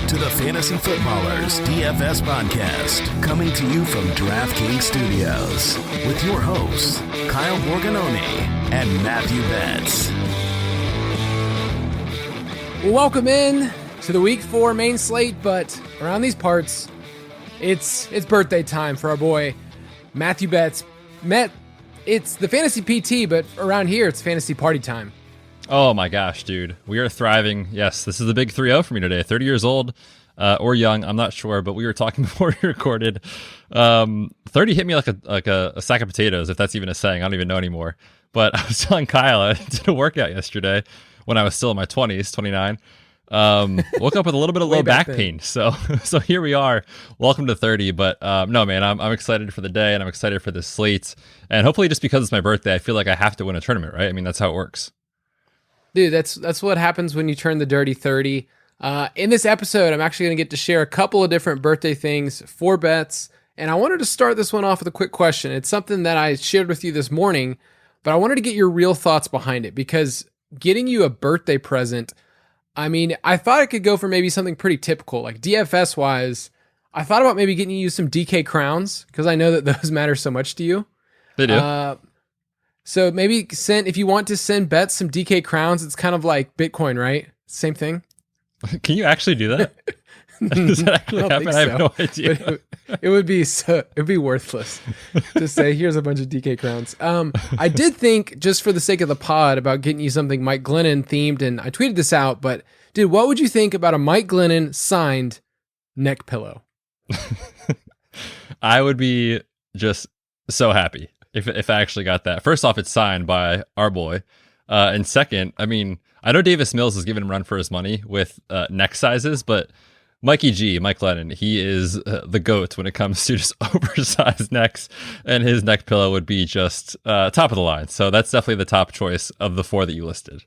to the Fantasy Footballers DFS Podcast, coming to you from DraftKings Studios with your hosts, Kyle Borganoni and Matthew Betz. Welcome in to the Week 4 main slate, but around these parts, it's birthday time for our boy Matthew Betz. Matt, it's the Fantasy PT, but around here, it's Fantasy Party time. Oh my gosh, dude. We are thriving. Yes, this is the big 3-0 for me today. 30 years old or young, I'm not sure, but we were talking before we recorded. 30 hit me like a sack of potatoes, if that's even a saying. I don't even know anymore. But I was telling Kyle, I did a workout yesterday when I was still in my 20s, 29. Woke up with a little bit of low back pain. So here we are. Welcome to 30. But no, man, I'm excited for the day and I'm excited for this slate. And hopefully just because it's my birthday, I feel like I have to win a tournament, right? I mean, that's how it works. Dude, that's what happens when you turn the dirty 30. In this episode, I'm actually going to get to share a couple of different birthday things for Betz. And I wanted to start this one off with a quick question. It's something that I shared with you this morning, but I wanted to get your real thoughts behind it because getting you a birthday present, I mean, I thought it could go for maybe something pretty typical, like DFS wise. I thought about maybe getting you some DK crowns because I know that those matter so much to you. They do. So maybe if you want to send Betz some DK crowns, it's kind of like Bitcoin, right? Same thing. Can you actually do that? Does that actually happen? I have no idea. It'd be worthless to say, here's a bunch of DK crowns. I did think, just for the sake of the pod, about getting you something Mike Glennon themed, and I tweeted this out, but dude, what would you think about a Mike Glennon signed neck pillow? I would be just so happy if I actually got that. First off, it's signed by our boy. And second, I mean, I know Davis Mills is giving him a run for his money with neck sizes, but Mike Glennon, he is the GOAT when it comes to just oversized necks, and his neck pillow would be just top of the line. So that's definitely the top choice of the four that you listed.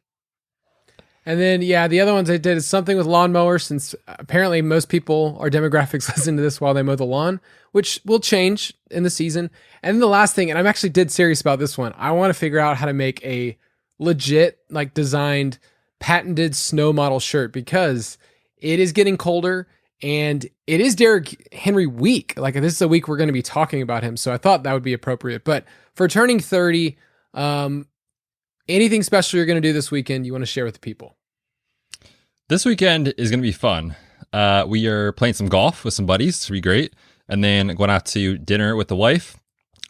And then, yeah, the other ones I did is something with lawnmowers, since apparently most people, our demographics, listen to this while they mow the lawn, which will change in the season. And then the last thing, and I'm actually dead serious about this one, I want to figure out how to make a legit, like, designed, patented snow model shirt, because it is getting colder and it is Derrick Henry week. Like, this is a week we're going to be talking about him. So I thought that would be appropriate. But for turning 30, anything special you're going to do this weekend you want to share with the people? This weekend is going to be fun. We are playing some golf with some buddies. It's going to be great. And then going out to dinner with the wife.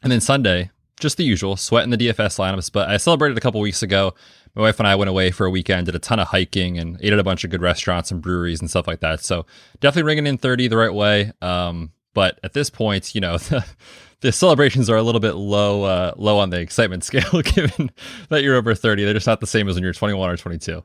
And then Sunday, just the usual, sweating the DFS lineups. But I celebrated a couple weeks ago. My wife and I went away for a weekend, did a ton of hiking, and ate at a bunch of good restaurants and breweries and stuff like that. So definitely ringing in 30 the right way. But at this point, you know, the celebrations are a little bit low on the excitement scale, given that you're over 30. They're just not the same as when you're 21 or 22.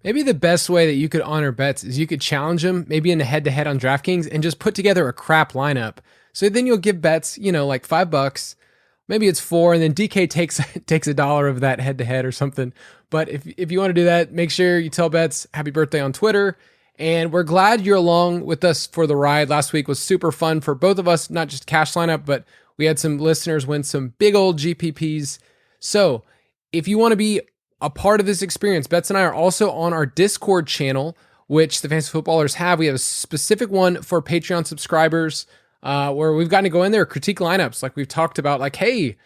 Maybe the best way that you could honor Betz is you could challenge him maybe in a head-to-head on DraftKings and just put together a crap lineup. So then you'll give Betz, you know, like $5. Maybe it's $4, and then DK takes $1 of that head-to-head or something. But if you want to do that, make sure you tell Betz happy birthday on Twitter. And we're glad you're along with us for the ride. Last week was super fun for both of us, not just cash lineup, but we had some listeners win some big old GPPs. So if you want to be a part of this experience, Betz and I are also on our Discord channel, which the Fantasy Footballers have. We have a specific one for Patreon subscribers, where we've gotten to go in there, critique lineups, like we've talked about, like, hey,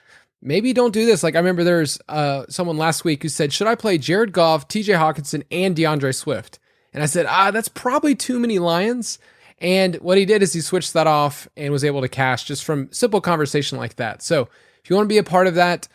maybe don't do this. Like, I remember there's someone last week who said, should I play Jared Goff, TJ Hawkinson, and DeAndre Swift? And I said, that's probably too many Lions. And what he did is he switched that off and was able to cash just from simple conversation like that. So if you want to be a part of that,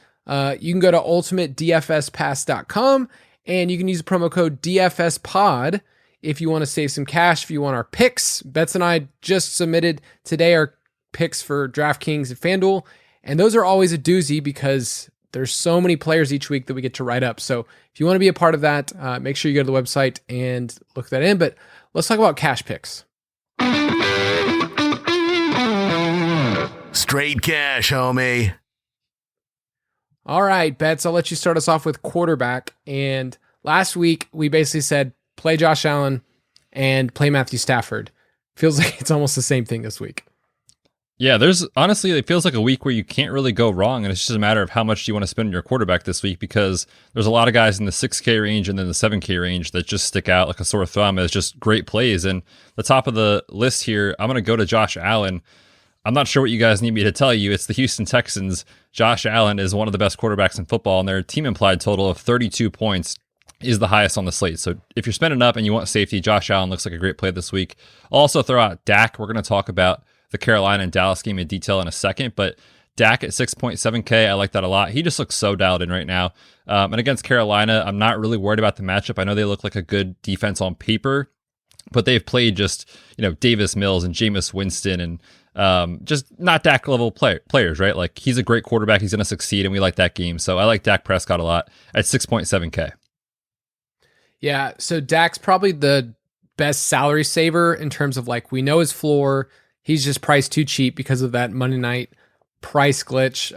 you can go to ultimatedfspass.com and you can use the promo code DFS Pod if you want to save some cash, if you want our picks. Betz and I just submitted today our picks for DraftKings and FanDuel, and those are always a doozy because there's so many players each week that we get to write up. So if you want to be a part of that, make sure you go to the website and look that in. But let's talk about cash picks. Straight cash, homie. All right, Betz, I'll let you start us off with quarterback. And last week, we basically said, play Josh Allen and play Matthew Stafford. Feels like it's almost the same thing this week. Yeah, there's honestly, it feels like a week where you can't really go wrong. And it's just a matter of how much do you want to spend on your quarterback this week, because there's a lot of guys in the 6K range and then the 7K range that just stick out like a sore thumb as just great plays. And the top of the list here, I'm going to go to Josh Allen. I'm not sure what you guys need me to tell you. It's the Houston Texans. Josh Allen is one of the best quarterbacks in football, and their team implied total of 32 points is the highest on the slate. So if you're spending up and you want safety, Josh Allen looks like a great play this week. I'll also throw out Dak. We're going to talk about the Carolina and Dallas game in detail in a second, but Dak at 6.7K, I like that a lot. He just looks so dialed in right now. And against Carolina, I'm not really worried about the matchup. I know they look like a good defense on paper, but they've played just, Davis Mills and Jameis Winston and just not Dak level players, right? Like, he's a great quarterback. He's going to succeed, and we like that game. So I like Dak Prescott a lot at 6.7K. Yeah, so Dak's probably the best salary saver in terms of, like, we know his floor. He's just priced too cheap because of that Monday night price glitch.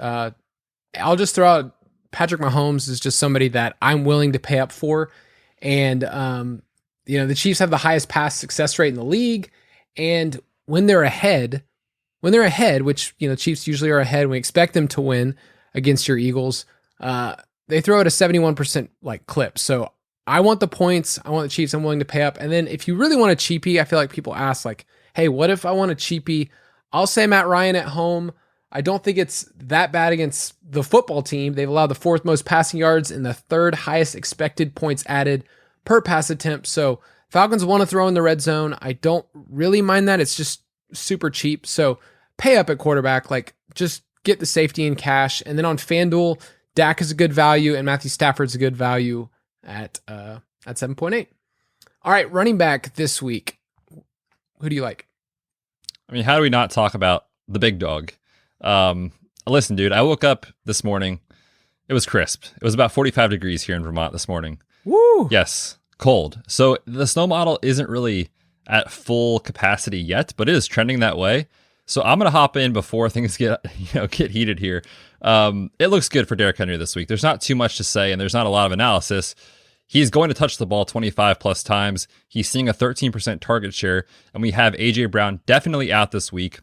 I'll just throw out Patrick Mahomes is just somebody that I'm willing to pay up for. And, the Chiefs have the highest pass success rate in the league. And when they're ahead, which, Chiefs usually are ahead, we expect them to win against your Eagles. They throw it a 71% clip. So I want the points. I want the Chiefs. I'm willing to pay up. And then if you really want a cheapie, I feel like people ask hey, what if I want a cheapie? I'll say Matt Ryan at home. I don't think it's that bad against the football team. They've allowed the 4th most passing yards and the 3rd highest expected points added per pass attempt. So Falcons want to throw in the red zone. I don't really mind that. It's just super cheap. So pay up at quarterback, just get the safety in cash. And then on FanDuel, Dak is a good value and Matthew Stafford's a good value at 7.8. All right, running back this week. Who do you like? I mean, how do we not talk about the big dog? Listen, dude, I woke up this morning. It was crisp. It was about 45 degrees here in Vermont this morning. Woo! Yes, cold. So the snow model isn't really at full capacity yet, but it is trending that way. So I'm going to hop in before things get heated here. It looks good for Derrick Henry this week. There's not too much to say, and there's not a lot of analysis. He's going to touch the ball 25 plus times. He's seeing a 13% target share, and we have AJ Brown definitely out this week.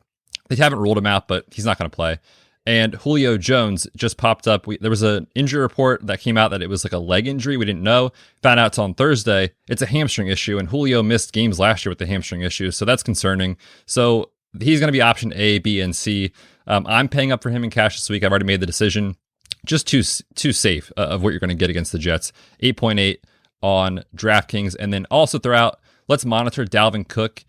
They haven't ruled him out, but he's not going to play. And Julio Jones just popped up. There was an injury report that came out that it was a leg injury. We didn't know. Found out on Thursday. It's a hamstring issue, and Julio missed games last year with the hamstring issue, so that's concerning. So he's going to be option A, B, and C. I'm paying up for him in cash this week. I've already made the decision. Just too safe of what you're going to get against the Jets. 8.8 on DraftKings. And then also throw out, let's monitor Dalvin Cook.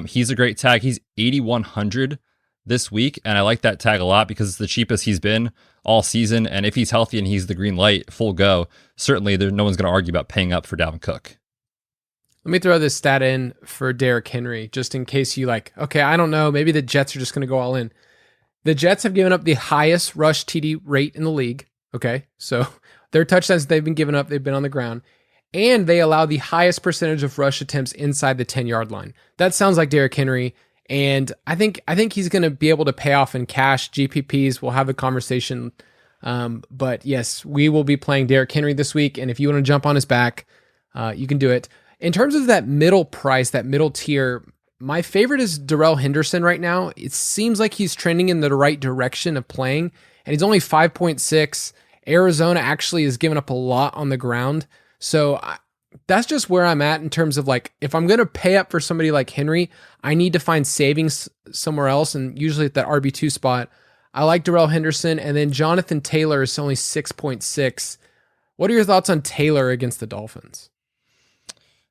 He's a great tag. He's 8,100 this week, and I like that tag a lot because it's the cheapest he's been all season. And if he's healthy and he's the green light, full go, certainly no one's going to argue about paying up for Dalvin Cook. Let me throw this stat in for Derrick Henry, just in case you okay, I don't know, maybe the Jets are just going to go all in. The Jets have given up the highest rush TD rate in the league. Okay, so their touchdowns they've been giving up, they've been on the ground. And they allow the highest percentage of rush attempts inside the 10-yard line. That sounds like Derrick Henry. And I think he's going to be able to pay off in cash. GPPs, we'll have a conversation. But yes, we will be playing Derrick Henry this week. And if you want to jump on his back, you can do it. In terms of that middle price, that middle tier, my favorite is Darrell Henderson right now. It seems like he's trending in the right direction of playing. And he's only 5.6. Arizona actually has given up a lot on the ground. So that's just where I'm at in terms of if I'm going to pay up for somebody like Henry, I need to find savings somewhere else, and usually at that RB2 spot. I like Darrell Henderson, and then Jonathan Taylor is only 6.6. What are your thoughts on Taylor against the Dolphins?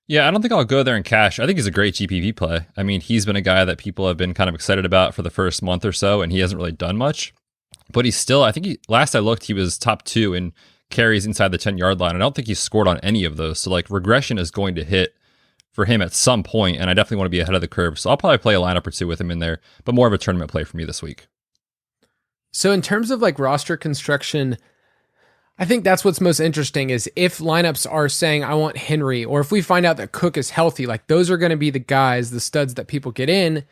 Yeah, I don't think I'll go there in cash. I think he's a great GPV play. I mean, he's been a guy that people have been kind of excited about for the first month or so, and he hasn't really done much. But he's still, I think last I looked, he was top 2 in carries inside the 10-yard line. I don't think he's scored on any of those. So regression is going to hit for him at some point, and I definitely want to be ahead of the curve. So I'll probably play a lineup or two with him in there, but more of a tournament play for me this week. So in terms of roster construction, I think that's what's most interesting is if lineups are saying, I want Henry, or if we find out that Cook is healthy, those are going to be the guys, the studs that people get in,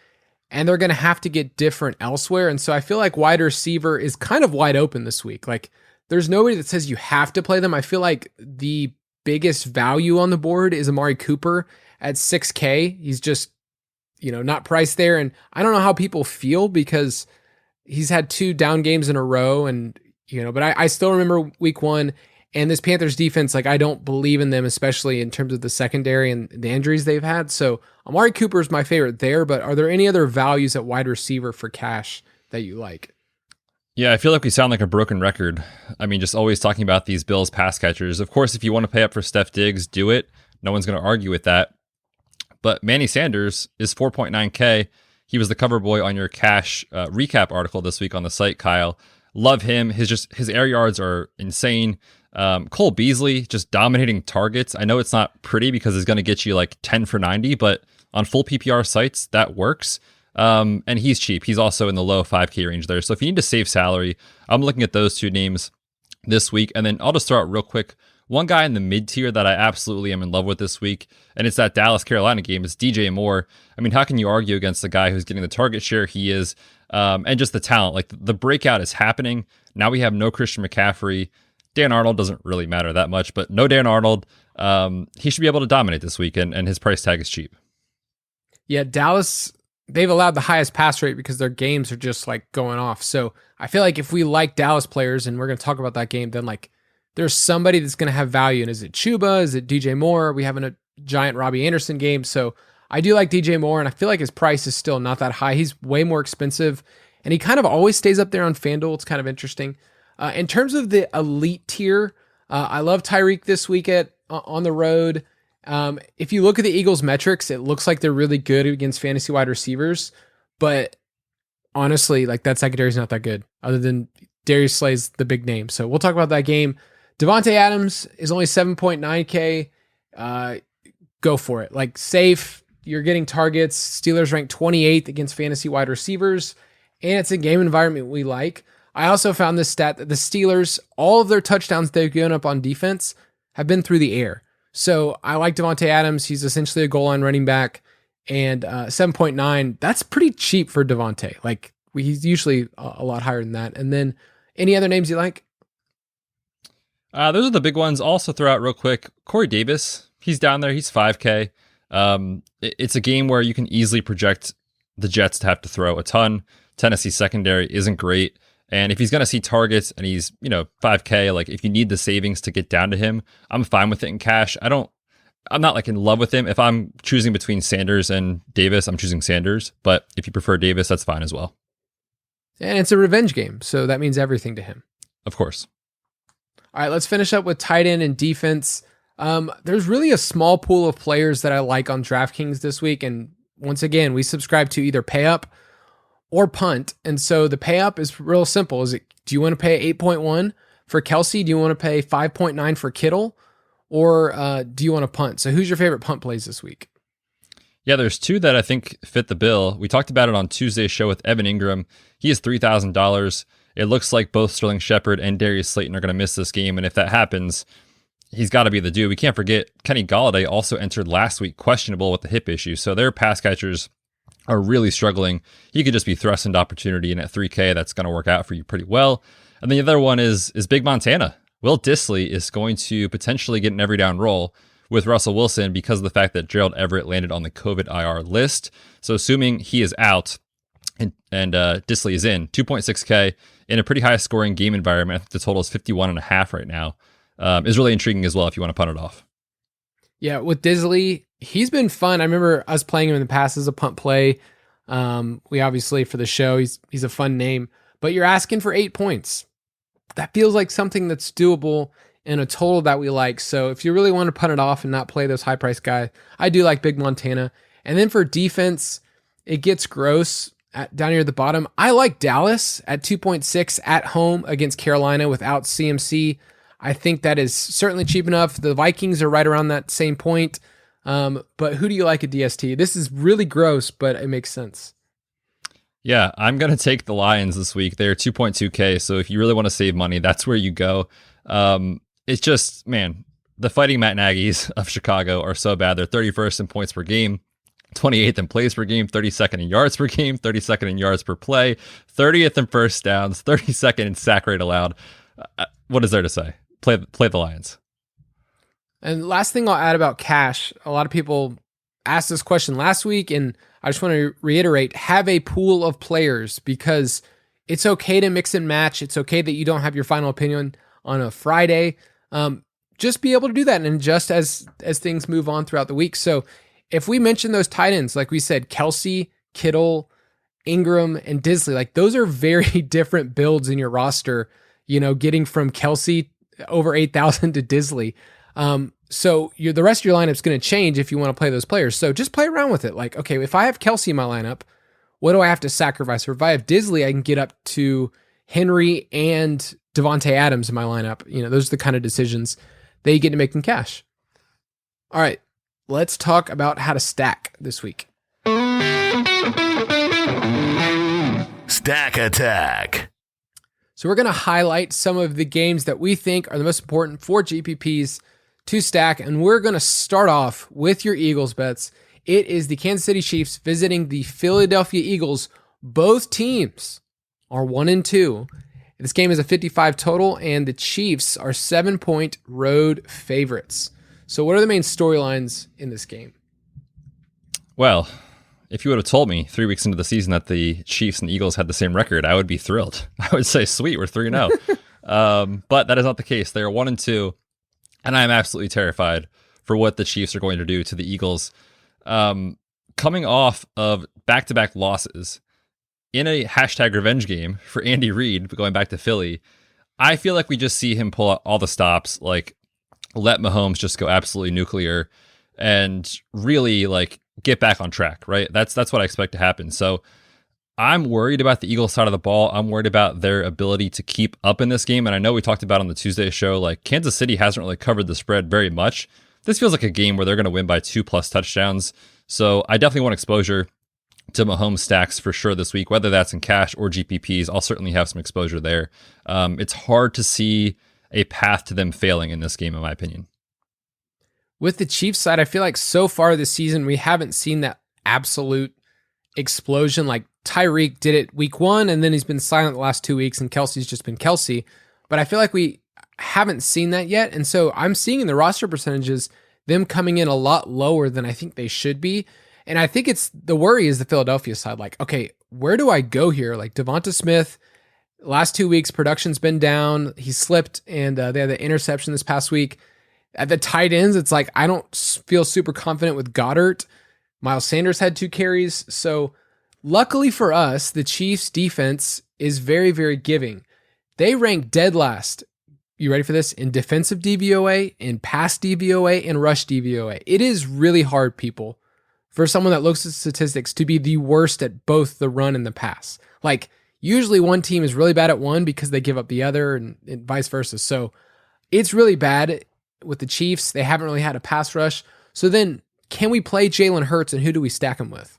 and they're going to have to get different elsewhere. And so I feel like wide receiver is kind of wide open this week. There's nobody that says you have to play them. I feel like the biggest value on the board is Amari Cooper at 6K. He's just not priced there. And I don't know how people feel because he's had 2 down games in a row and, but I still remember week 1 and this Panthers defense, I don't believe in them, especially in terms of the secondary and the injuries they've had. So Amari Cooper is my favorite there, but are there any other values at wide receiver for cash that you like? Yeah, I feel like we sound like a broken record. I mean, just always talking about these Bills pass catchers. Of course, if you want to pay up for Steph Diggs, do it. No one's going to argue with that. But Manny Sanders is 4.9K. He was the cover boy on your cash recap article this week on the site, Kyle. Love him. His air yards are insane. Cole Beasley just dominating targets. I know it's not pretty because it's going to get you 10 for 90, but on full PPR sites, that works. And he's cheap. He's also in the low 5K range there. So if you need to save salary, I'm looking at those 2 names this week. And then I'll just throw out real quick. One guy in the mid tier that I absolutely am in love with this week, and it's that Dallas-Carolina game, is DJ Moore. I mean, how can you argue against the guy who's getting the target share he is, and just the talent? The breakout is happening. Now we have no Christian McCaffrey. Dan Arnold doesn't really matter that much, but no Dan Arnold. He should be able to dominate this week, and his price tag is cheap. Yeah, Dallas, they've allowed the highest pass rate because their games are just going off. So I feel like if we like Dallas players, and we're going to talk about that game, then there's somebody that's going to have value. And is it Chuba? Is it DJ Moore? Are we having a giant Robbie Anderson game? So I do like DJ Moore, and I feel like his price is still not that high. He's way more expensive, and he kind of always stays up there on FanDuel. It's kind of interesting. In terms of the elite tier, I love Tyreek this week on the road. If you look at the Eagles metrics, it looks like they're really good against fantasy wide receivers, but honestly, that secondary is not that good other than Darius Slay's the big name. So we'll talk about that game. Devontae Adams is only 7.9K. Go for it. Safe. You're getting targets. Steelers ranked 28th against fantasy wide receivers, and it's a game environment we like. I also found this stat that the Steelers, all of their touchdowns they've given up on defense have been through the air. So I like Devontae Adams. He's essentially a goal line running back, and 7.9. That's pretty cheap for Devontae. He's usually a lot higher than that. And then any other names you like? Those are the big ones. Also throw out real quick, Corey Davis. He's down there. He's 5K. It's a game where you can easily project the Jets to have to throw a ton. Tennessee secondary isn't great. And if he's going to see targets and he's, 5K, if you need the savings to get down to him, I'm fine with it in cash. I'm not in love with him. If I'm choosing between Sanders and Davis, I'm choosing Sanders. But if you prefer Davis, that's fine as well. And it's a revenge game, so that means everything to him. Of course. All right, let's finish up with tight end and defense. There's really a small pool of players that I like on DraftKings this week. And once again, we subscribe to either pay up or punt. And so the pay up is real simple. Do you want to pay 8.1 for Kelsey? Do you want to pay 5.9 for Kittle? Or do you want to punt? So who's your favorite punt plays this week? Yeah, there's 2 that I think fit the bill. We talked about it on Tuesday's show with Evan Ingram. He is $3,000. It looks like both Sterling Shepard and Darius Slayton are going to miss this game. And if that happens, he's got to be the dude. We can't forget Kenny Golladay also entered last week questionable with the hip issue. So their pass catchers are really struggling. He could just be thrust into opportunity. And at 3K, that's going to work out for you pretty well. And the other one is Big Montana. Will Dissly is going to potentially get an every down role with Russell Wilson because of the fact that Gerald Everett landed on the COVID IR list. So assuming he is out and Dissly is in, 2.6K in a pretty high scoring game environment. I think the total is 51.5 right now. Is really intriguing as well if you want to punt it off. Yeah, with Dissly, he's been fun. I remember us playing him in the past as a punt play. We obviously, for the show, he's a fun name, but you're asking for 8 points. That feels like something that's doable in a total that we like. So if you really want to punt it off and not play those high price guys, I do like Big Montana. And then for defense, it gets gross down here at the bottom. I like Dallas at 2.6 at home against Carolina without CMC. I think that is certainly cheap enough. The Vikings are right around that same point. But who do you like at DST? This is really gross, but it makes sense. Yeah, I'm going to take the Lions this week. They're 2.2K, so if you really want to save money, that's where you go. It's just, man, the Fighting Matt Nagy's of Chicago are so bad. They're 31st in points per game, 28th in plays per game, 32nd in yards per game, 32nd in yards per play, 30th in first downs, 32nd in sack rate allowed. What is there to say? Play the Lions. And last thing I'll add about cash, a lot of people asked this question last week, and I just want to reiterate, have a pool of players, because it's okay to mix and match. It's okay that you don't have your final opinion on a Friday. Just be able to do that and adjust as things move on throughout the week. So if we mention those tight ends, like we said, Kelsey, Kittle, Ingram, and Disley, like those are very different builds in your roster, getting from Kelsey over 8,000 to Disley. So the rest of your lineup's going to change if you want to play those players. So just play around with it. Like, okay, if I have Kelsey in my lineup, what do I have to sacrifice? Or if I have Disley, I can get up to Henry and Devontae Adams in my lineup. Those are the kind of decisions that you get to make in cash. All right, let's talk about how to stack this week. Stack Attack. So we're going to highlight some of the games that we think are the most important for GPPs to stack, and we're going to start off with your Eagles bets. It is the Kansas City Chiefs visiting the Philadelphia Eagles. Both teams are 1-2. This game is a 55 total, and the Chiefs are 7-point road favorites. So what are the main storylines in this game? Well, if you would have told me 3 weeks into the season that the Chiefs and Eagles had the same record, I would be thrilled. I would say, sweet, we're 3-0. But that is not the case. They are 1-2, and I am absolutely terrified for what the Chiefs are going to do to the Eagles. Coming off of back-to-back losses in a hashtag revenge game for Andy Reid, going back to Philly, I feel like we just see him pull out all the stops, like let Mahomes just go absolutely nuclear and really like get back on track, right? That's what I expect to happen. So I'm worried about the Eagles side of the ball. I'm worried about their ability to keep up in this game. And I know we talked about on the Tuesday show, like Kansas City hasn't really covered the spread very much. This feels like a game where they're going to win by 2+ touchdowns. So I definitely want exposure to Mahomes stacks for sure this week, whether that's in cash or GPPs. I'll certainly have some exposure there. It's hard to see a path to them failing in this game, in my opinion. With the Chiefs side, I feel like so far this season, we haven't seen that absolute explosion. Like Tyreek did it week 1, and then he's been silent the last 2 weeks, and Kelsey's just been Kelsey. But I feel like we haven't seen that yet. And so I'm seeing in the roster percentages them coming in a lot lower than I think they should be. And I think it's the worry is the Philadelphia side. Like, okay, where do I go here? Like Devonta Smith, last 2 weeks, production's been down. He slipped, and they had the interception this past week. At the tight ends, it's like I don't feel super confident with Goddard. Miles Sanders had 2 carries. So luckily for us, the Chiefs defense is very, very giving. They rank dead last. You ready for this? In defensive DVOA, in pass DVOA, and rush DVOA. It is really hard, people, for someone that looks at statistics to be the worst at both the run and the pass. Like usually one team is really bad at one because they give up the other and vice versa. So it's really bad with the Chiefs. They haven't really had a pass rush. So then can we play Jalen Hurts, and who do we stack him with?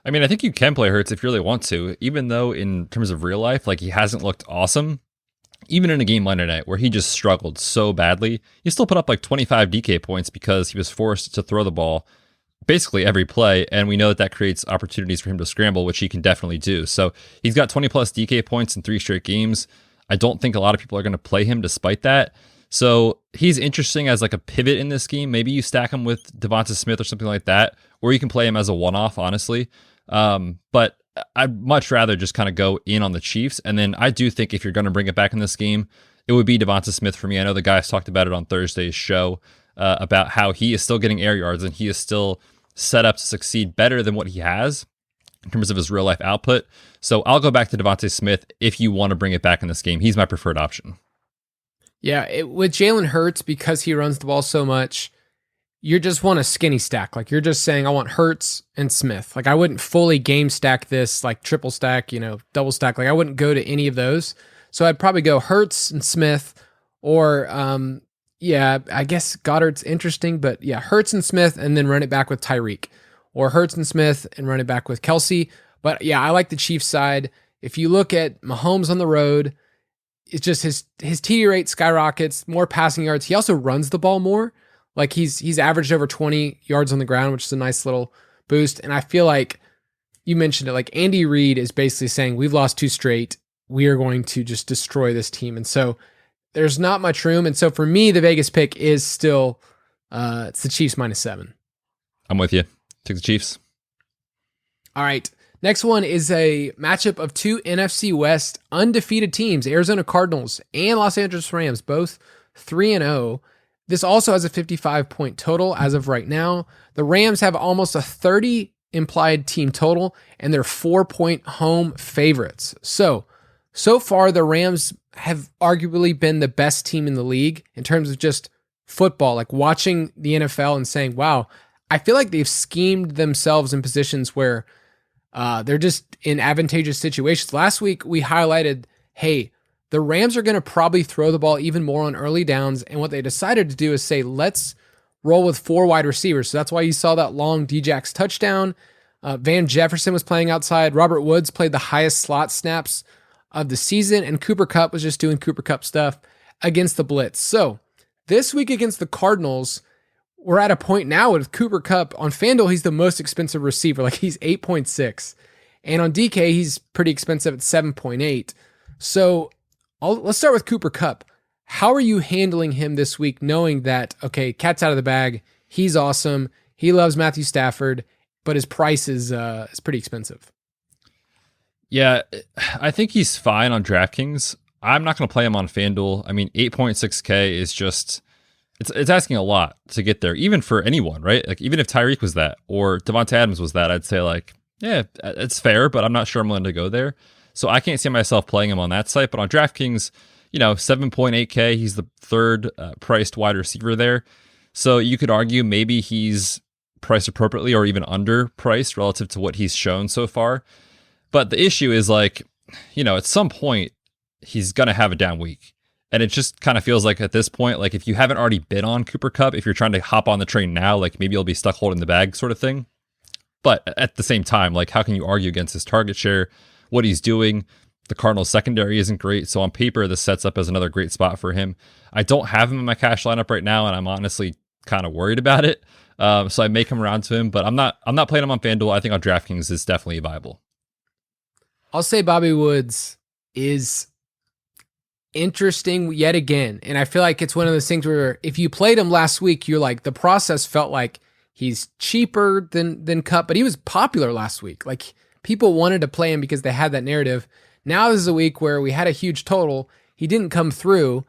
I mean, I think you can play Hurts if you really want to, even though in terms of real life, like he hasn't looked awesome. Even in a game Monday night where he just struggled so badly, he still put up like 25 DK points because he was forced to throw the ball basically every play. And we know that creates opportunities for him to scramble, which he can definitely do. So he's got 20+ DK points in 3 straight games. I don't think a lot of people are going to play him despite that. So he's interesting as like a pivot in this game. Maybe you stack him with Devonta Smith or something like that, or you can play him as a one-off, honestly. But I'd much rather just kind of go in on the Chiefs. And then I do think if you're going to bring it back in this game, it would be Devonta Smith for me. I know the guys talked about it on Thursday's show about how he is still getting air yards and he is still set up to succeed better than what he has in terms of his real life output. So I'll go back to Devonta Smith if you want to bring it back in this game. He's my preferred option. Yeah, with Jalen Hurts, because he runs the ball so much, you just want a skinny stack. Like you're just saying, I want Hurts and Smith. Like I wouldn't fully game stack this, like triple stack, double stack. Like I wouldn't go to any of those. So I'd probably go Hurts and Smith, or I guess Goddard's interesting, but yeah, Hurts and Smith, and then run it back with Tyreek, or Hurts and Smith and run it back with Kelsey. But yeah, I like the Chiefs side. If you look at Mahomes on the road, it's just his TD rate skyrockets, more passing yards. He also runs the ball more. Like he's averaged over 20 yards on the ground, which is a nice little boost. And I feel like you mentioned it, like Andy Reid is basically saying, we've lost 2 straight. We are going to just destroy this team. And so there's not much room. And so for me, the Vegas pick is still, it's the Chiefs -7. I'm with you. Take the Chiefs. All right. Next one is a matchup of two NFC West undefeated teams, Arizona Cardinals and Los Angeles Rams, both 3-0. This also has a 55-point total as of right now. The Rams have almost a 30 implied team total, and they're 4-point home favorites. So far, the Rams have arguably been the best team in the league in terms of just football, like watching the NFL and saying, wow, I feel like they've schemed themselves in positions where they're just in advantageous situations. Last week, we highlighted, hey, the Rams are going to probably throw the ball even more on early downs. And what they decided to do is say, let's roll with 4 wide receivers. So that's why you saw that long Djax touchdown. Van Jefferson was playing outside. Robert Woods played the highest slot snaps of the season. And Cooper Kupp was just doing Cooper Kupp stuff against the blitz. So this week against the Cardinals, we're at a point now with Cooper Kupp. On FanDuel, he's the most expensive receiver. Like, he's 8.6. And on DK, he's pretty expensive at 7.8. So let's start with Cooper Kupp. How are you handling him this week, knowing that, okay, cat's out of the bag, he's awesome, he loves Matthew Stafford, but his price is pretty expensive? Yeah, I think he's fine on DraftKings. I'm not going to play him on FanDuel. I mean, 8.6K is just, it's asking a lot to get there, even for anyone, right? Like, even if Tyreek was that or Devonta Adams was that, I'd say, like, yeah, it's fair, but I'm not sure I'm willing to go there. So I can't see myself playing him on that site. But on DraftKings, 7.8K, he's the third priced wide receiver there. So you could argue maybe he's priced appropriately or even underpriced relative to what he's shown so far. But the issue is, like, at some point, he's going to have a down week. And it just kind of feels like at this point, like, if you haven't already bid on Cooper Kupp, if you're trying to hop on the train now, like, maybe you'll be stuck holding the bag sort of thing. But at the same time, like, how can you argue against his target share, what he's doing? The Cardinals secondary isn't great. So on paper, this sets up as another great spot for him. I don't have him in my cash lineup right now, and I'm honestly kind of worried about it. So I may come around to him, but I'm not playing him on FanDuel. I think on DraftKings is definitely viable. I'll say Bobby Woods is interesting yet again. And I feel like it's one of those things where if you played him last week, you're like, the process felt like he's cheaper than Kupp, but he was popular last week. Like, people wanted to play him because they had that narrative. Now this is a week where we had a huge total. He didn't come through,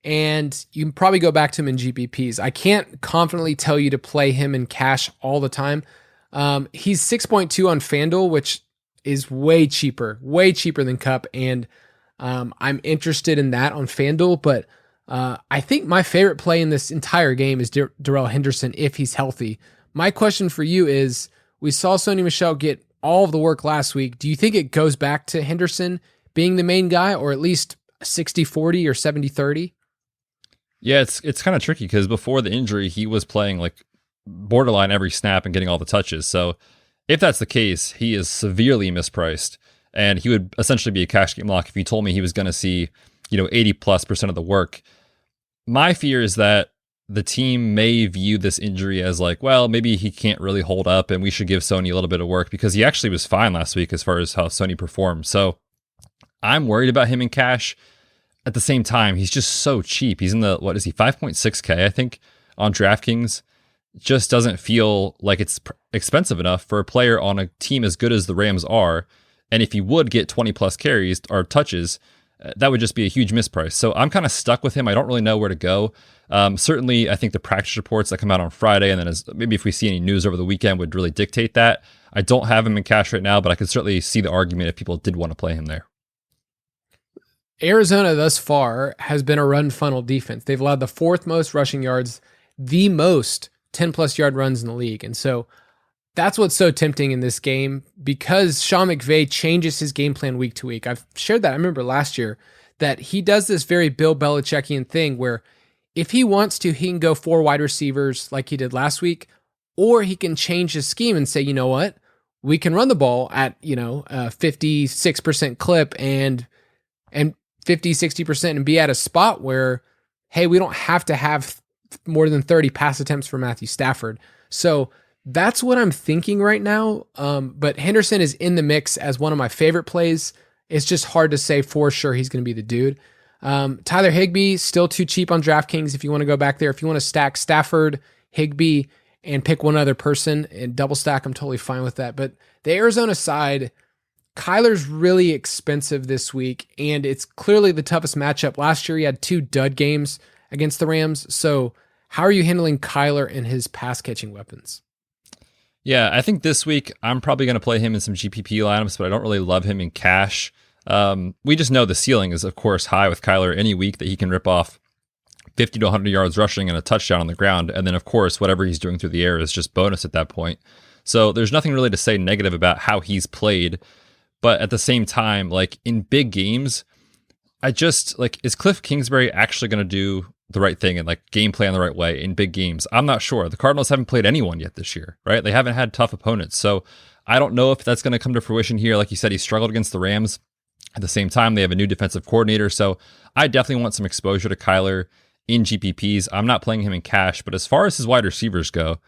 and you can probably go back to him in GPPs. I can't confidently tell you to play him in cash all the time. He's 6.2 on FanDuel, which is way cheaper than Kupp, and I'm interested in that on FanDuel, but I think my favorite play in this entire game is Darrell Henderson if he's healthy. My question for you is, we saw Sony Michel get all of the work last week. Do you think it goes back to Henderson being the main guy, or at least 60-40 or 70-30? Yeah, it's kind of tricky because before the injury, he was playing like borderline every snap and getting all the touches. So if that's the case, he is severely mispriced, and he would essentially be a cash game lock if you told me he was going to see, 80+% of the work. My fear is that the team may view this injury as like, well, maybe he can't really hold up and we should give Sony a little bit of work, because he actually was fine last week as far as how Sony performed. So I'm worried about him in cash. At the same time, he's just so cheap. He's in the, 5.6K, I think, on DraftKings. Just doesn't feel like it's expensive enough for a player on a team as good as the Rams are. And if he would get 20 plus carries or touches, that would just be a huge misprice. So I'm kind of stuck with him. I don't really know where to go. Certainly, I think the practice reports that come out on Friday, and then maybe if we see any news over the weekend, would really dictate that. I don't have him in cash right now, but I could certainly see the argument if people did want to play him there. Arizona thus far has been a run funnel defense. They've allowed the 4th most rushing yards, the most 10-plus yard runs in the league. And so that's what's so tempting in this game, because Sean McVay changes his game plan week to week. I've shared that. I remember last year that he does this very Bill Belichickian thing where if he wants to, he can go 4 wide receivers like he did last week, or he can change his scheme and say, you know what, we can run the ball at, a 56% clip and 50, 60% and be at a spot where, hey, we don't have to have more than 30 pass attempts for Matthew Stafford. So that's what I'm thinking right now. But Henderson is in the mix as one of my favorite plays. It's just hard to say for sure he's going to be the dude. Tyler Higbee, still too cheap on DraftKings if you want to go back there. If you want to stack Stafford, Higbee, and pick one other person and double stack, I'm totally fine with that. But the Arizona side, Kyler's really expensive this week, and it's clearly the toughest matchup. Last year, he had 2 dud games against the Rams. So how are you handling Kyler and his pass-catching weapons? Yeah, I think this week I'm probably going to play him in some GPP lineups, but I don't really love him in cash. We just know the ceiling is, of course, high with Kyler any week that he can rip off 50 to 100 yards rushing and a touchdown on the ground. And then, of course, whatever he's doing through the air is just bonus at that point. So there's nothing really to say negative about how he's played. But at the same time, like in big games, I just like, is Cliff Kingsbury actually going to do the right thing and like game plan the right way in big games? I'm not sure. The Cardinals haven't played anyone yet this year, right? They haven't had tough opponents. So I don't know if that's going to come to fruition here. Like you said, he struggled against the Rams. At the same time, they have a new defensive coordinator. So I definitely want some exposure to Kyler in GPPs. I'm not playing him in cash, but as far as his wide receivers go,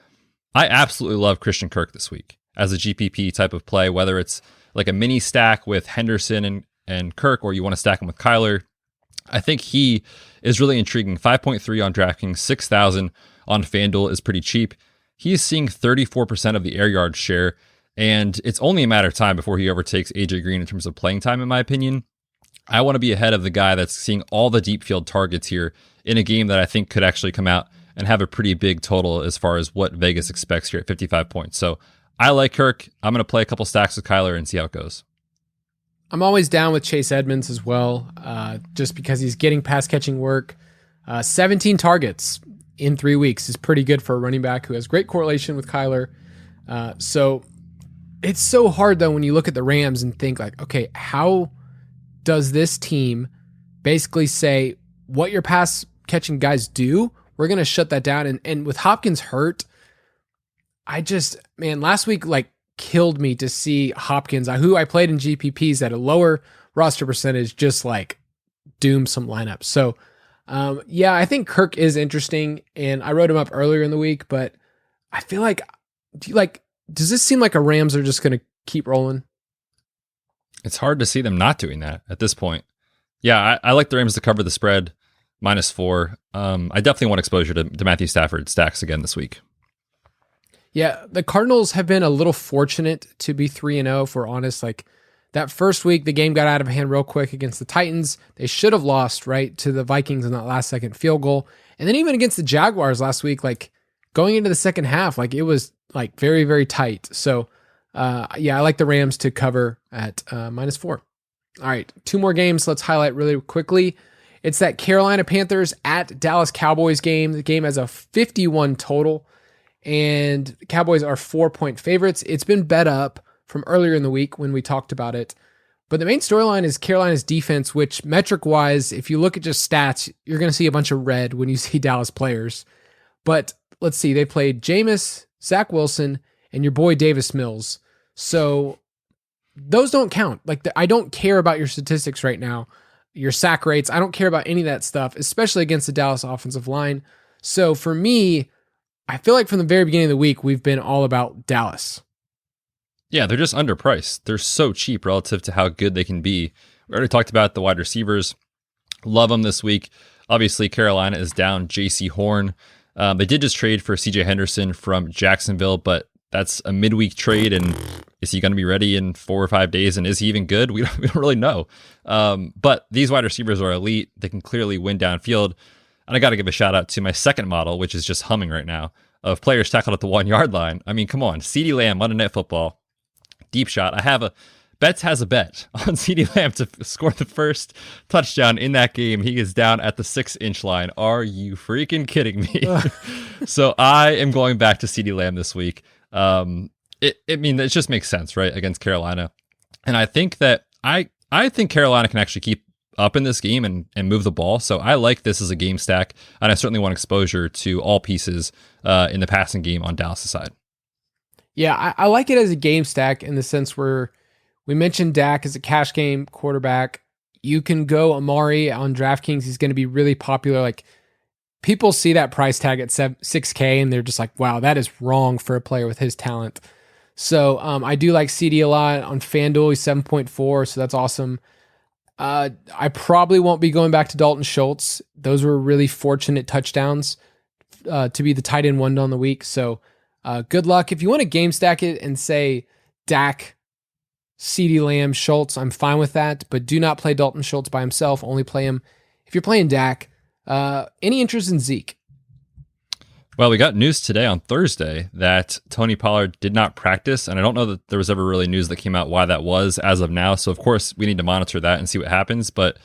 I absolutely love Christian Kirk this week as a GPP type of play, whether it's like a mini stack with Henderson and Kirk, or you want to stack him with Kyler. I think he is really intriguing. 5.3 on DraftKings, 6,000 on FanDuel is pretty cheap. He's seeing 34% of the air yard share, and it's only a matter of time before he overtakes AJ Green in terms of playing time, in my opinion. I want to be ahead of the guy that's seeing all the deep field targets here in a game that I think could actually come out and have a pretty big total as far as what Vegas expects here at 55 points. So I like Kirk. I'm going to play a couple stacks with Kyler and see how it goes. I'm always down with Chase Edmonds as well, just because he's getting pass catching work. 17 targets in 3 weeks is pretty good for a running back who has great correlation with Kyler. So it's so hard though when you look at the Rams and think like, okay, how does this team basically say what your pass catching guys do? We're going to shut that down. And with Hopkins hurt, last week, like, killed me to see Hopkins, who I played in GPPs at a lower roster percentage, just like doom some lineups. So, I think Kirk is interesting, and I wrote him up earlier in the week, but I feel like, does this seem like a Rams are just going to keep rolling? It's hard to see them not doing that at this point. Yeah, I like the Rams to cover the spread, -4. I definitely want exposure to Matthew Stafford stacks again this week. Yeah, the Cardinals have been a little fortunate to be 3-0, if we're honest. Like, that first week, the game got out of hand real quick against the Titans. They should have lost, right, to the Vikings in that last-second field goal. And then even against the Jaguars last week, like, going into the second half, like, it was, like, very, very tight. So, I like the Rams to cover at -4. All right, 2 more games let's highlight really quickly. It's that Carolina Panthers at Dallas Cowboys game. The game has a 51 total, and Cowboys are 4-point favorites. It's been bet up from earlier in the week when we talked about it. But the main storyline is Carolina's defense, which metric-wise, if you look at just stats, you're going to see a bunch of red when you see Dallas players. But let's see, they played Jameis, Zach Wilson, and your boy Davis Mills. So those don't count. Like, I don't care about your statistics right now, your sack rates. I don't care about any of that stuff, especially against the Dallas offensive line. So for me, I feel like from the very beginning of the week, we've been all about Dallas. Yeah, they're just underpriced. They're so cheap relative to how good they can be. We already talked about the wide receivers. Love them this week. Obviously, Carolina is down J.C. Horn. They did just trade for C.J. Henderson from Jacksonville, but that's a midweek trade, and is he going to be ready in 4 or 5 days, and is he even good? We don't really know. But these wide receivers are elite. They can clearly win downfield. And I got to give a shout out to my second model, which is just humming right now, of players tackled at the 1-yard line. I mean, come on. CeeDee Lamb, Monday Night Football, deep shot. Betz has a bet on CeeDee Lamb to score the first touchdown in that game. He is down at the 6-inch line. Are you freaking kidding me? So I am going back to CeeDee Lamb this week. It just makes sense, right, against Carolina. And I think that I think Carolina can actually keep up in this game and move the ball. So I like this as a game stack, and I certainly want exposure to all pieces in the passing game on Dallas' side. Yeah, I like it as a game stack in the sense where we mentioned Dak as a cash game quarterback. You can go Amari on DraftKings. He's going to be really popular. Like, people see that price tag at $6K and they're just like, wow, that is wrong for a player with his talent. So I do like CD a lot on FanDuel. He's 7.4, so that's awesome. I probably won't be going back to Dalton Schultz. Those were really fortunate touchdowns to be the tight end one on the week. So Good luck. If you want to game stack it and say Dak, CeeDee Lamb, Schultz, I'm fine with that, but do not play Dalton Schultz by himself. Only play him if you're playing Dak. Any interest in Zeke? Well, we got news today on Thursday that Tony Pollard did not practice, and I don't know that there was ever really news that came out why that was as of now. So, of course, we need to monitor that and see what happens. But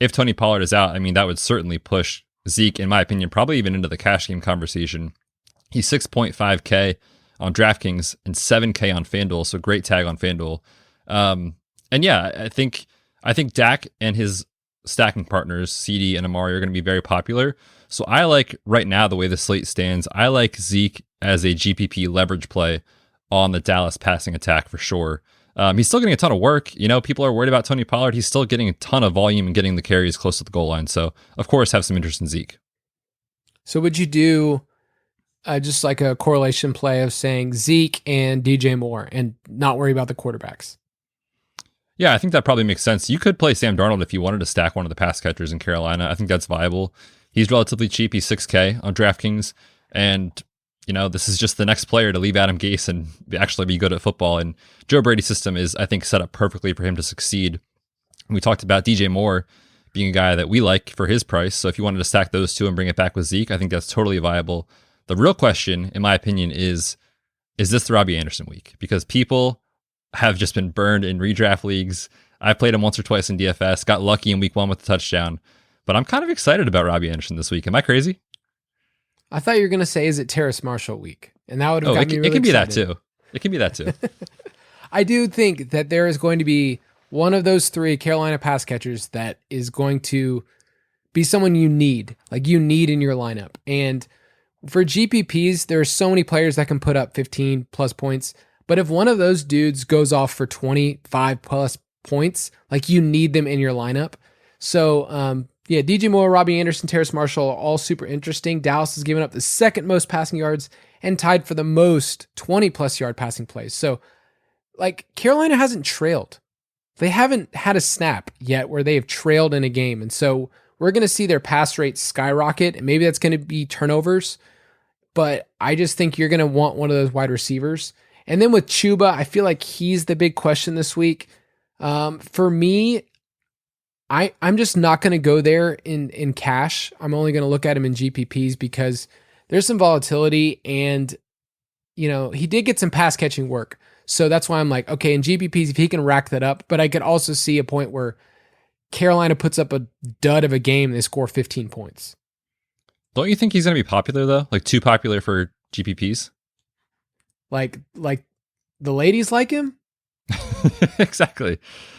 if Tony Pollard is out, I mean, that would certainly push Zeke, in my opinion, probably even into the cash game conversation. He's 6.5K on DraftKings and 7K on FanDuel, so great tag on FanDuel. And yeah, I think Dak and his stacking partners, CD and Amari, are going to be very popular. So I like, right now, the way the slate stands, I like Zeke as a GPP leverage play on the Dallas passing attack for sure. He's still getting a ton of work. You know, people are worried about Tony Pollard. He's still getting a ton of volume and getting the carries close to the goal line. So, of course, have some interest in Zeke. So would you do just like a correlation play of saying Zeke and DJ Moore and not worry about the quarterbacks? Yeah, I think that probably makes sense. You could play Sam Darnold if you wanted to stack one of the pass catchers in Carolina. I think that's viable. He's relatively cheap. He's 6K on DraftKings. And, you know, this is just the next player to leave Adam Gase and actually be good at football. And Joe Brady's system is, I think, set up perfectly for him to succeed. We talked about DJ Moore being a guy that we like for his price. So if you wanted to stack those two and bring it back with Zeke, I think that's totally viable. The real question, in my opinion, is this the Robbie Anderson week? Because people have just been burned in redraft leagues. I played him once or twice in DFS, got lucky in week 1 with the touchdown. But I'm kind of excited about Robbie Anderson this week. Am I crazy? I thought you were going to say, is it Terrace Marshall week? And that would have got me really it can be excited. that too. It can be that too. I do think that there is going to be one of those 3 Carolina pass catchers that is going to be someone you need in your lineup. And for GPPs, there are so many players that can put up 15 plus points. But if one of those dudes goes off for 25 plus points, like you need them in your lineup. So, yeah, DJ Moore, Robbie Anderson, Terrace Marshall are all super interesting. Dallas has given up the second most passing yards and tied for the most 20-plus yard passing plays. So, like, Carolina hasn't trailed. They haven't had a snap yet where they have trailed in a game. And so we're going to see their pass rate skyrocket, and maybe that's going to be turnovers. But I just think you're going to want one of those wide receivers. And then with Chuba, I feel like he's the big question this week. For me, I'm just not going to go there in cash. I'm only going to look at him in GPPs because there's some volatility and, you know, he did get some pass catching work. So that's why I'm like, okay, in GPPs, if he can rack that up, but I could also see a point where Carolina puts up a dud of a game and they score 15 points. Don't you think he's going to be popular though? Like too popular for GPPs? Like the ladies like him? Exactly.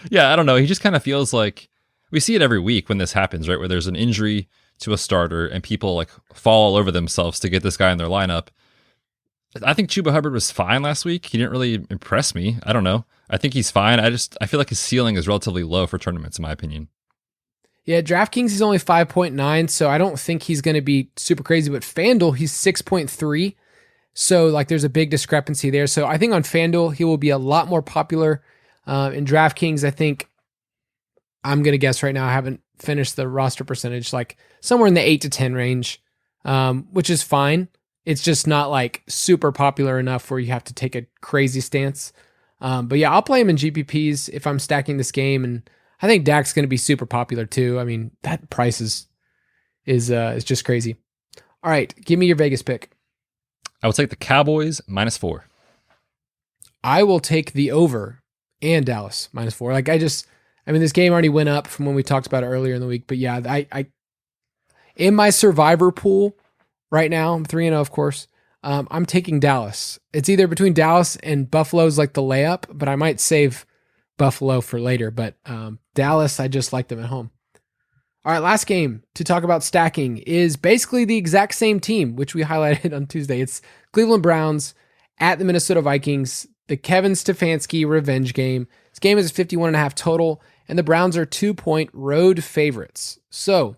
Yeah, I don't know. He just kind of feels like, we see it every week when this happens, right? Where there's an injury to a starter and people like fall all over themselves to get this guy in their lineup. I think Chuba Hubbard was fine last week. He didn't really impress me. I don't know. I think he's fine. I feel like his ceiling is relatively low for tournaments, in my opinion. Yeah, DraftKings he's only 5.9, so I don't think he's going to be super crazy. But FanDuel, he's 6.3. So like there's a big discrepancy there. So I think on FanDuel, he will be a lot more popular. In DraftKings, I think I'm going to guess right now, I haven't finished the roster percentage, like somewhere in the 8 to 10 range, which is fine. It's just not like super popular enough where you have to take a crazy stance. But yeah, I'll play him in GPPs if I'm stacking this game. And I think Dak's going to be super popular too. I mean, that price is just crazy. All right, give me your Vegas pick. I will take the Cowboys -4. I will take the over and Dallas -4. Like I mean, this game already went up from when we talked about it earlier in the week, but yeah, I in my survivor pool right now, I'm 3-0, of course. I'm taking Dallas. It's either between Dallas and Buffalo's like the layup, but I might save Buffalo for later. But Dallas, I just like them at home. All right, last game to talk about stacking is basically the exact same team, which we highlighted on Tuesday. It's Cleveland Browns at the Minnesota Vikings, the Kevin Stefanski revenge game. This game is 51.5 total, and the Browns are 2-point road favorites. So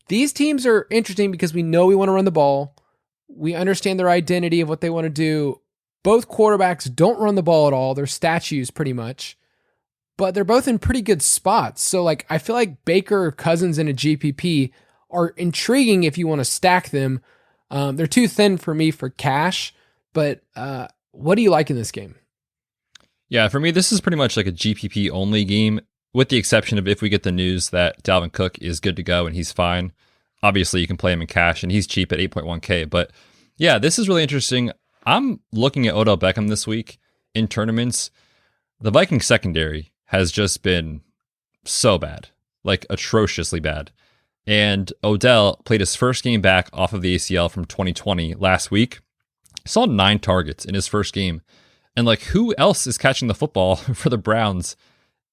these teams are interesting because we know we want to run the ball. We understand their identity of what they want to do. Both quarterbacks don't run the ball at all. They're statues pretty much, but they're both in pretty good spots. So like, I feel like Baker or Cousins in a GPP are intriguing if you want to stack them. They're too thin for me for cash, But what do you like in this game? Yeah, for me, this is pretty much like a GPP only game, with the exception of if we get the news that Dalvin Cook is good to go and he's fine. Obviously, you can play him in cash, and he's cheap at 8.1K. But yeah, this is really interesting. I'm looking at Odell Beckham this week in tournaments. The Vikings secondary has just been so bad, like atrociously bad. And Odell played his first game back off of the ACL from 2020 last week. Saw 9 targets in his first game. And like, who else is catching the football for the Browns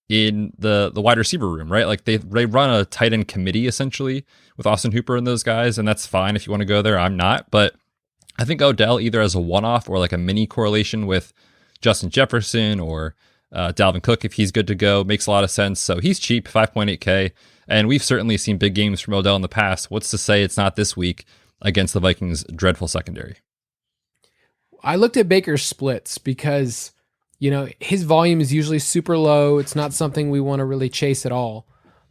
in the wide receiver room, right? Like they run a tight end committee essentially with Austin Hooper and those guys. And that's fine if you want to go there. I'm not, but I think Odell either as a one-off or like a mini correlation with Justin Jefferson or Dalvin Cook, if he's good to go, makes a lot of sense. So he's cheap, 5.8K. And we've certainly seen big games from Odell in the past. What's to say it's not this week against the Vikings' dreadful secondary? I looked at Baker's splits because, his volume is usually super low. It's not something we want to really chase at all.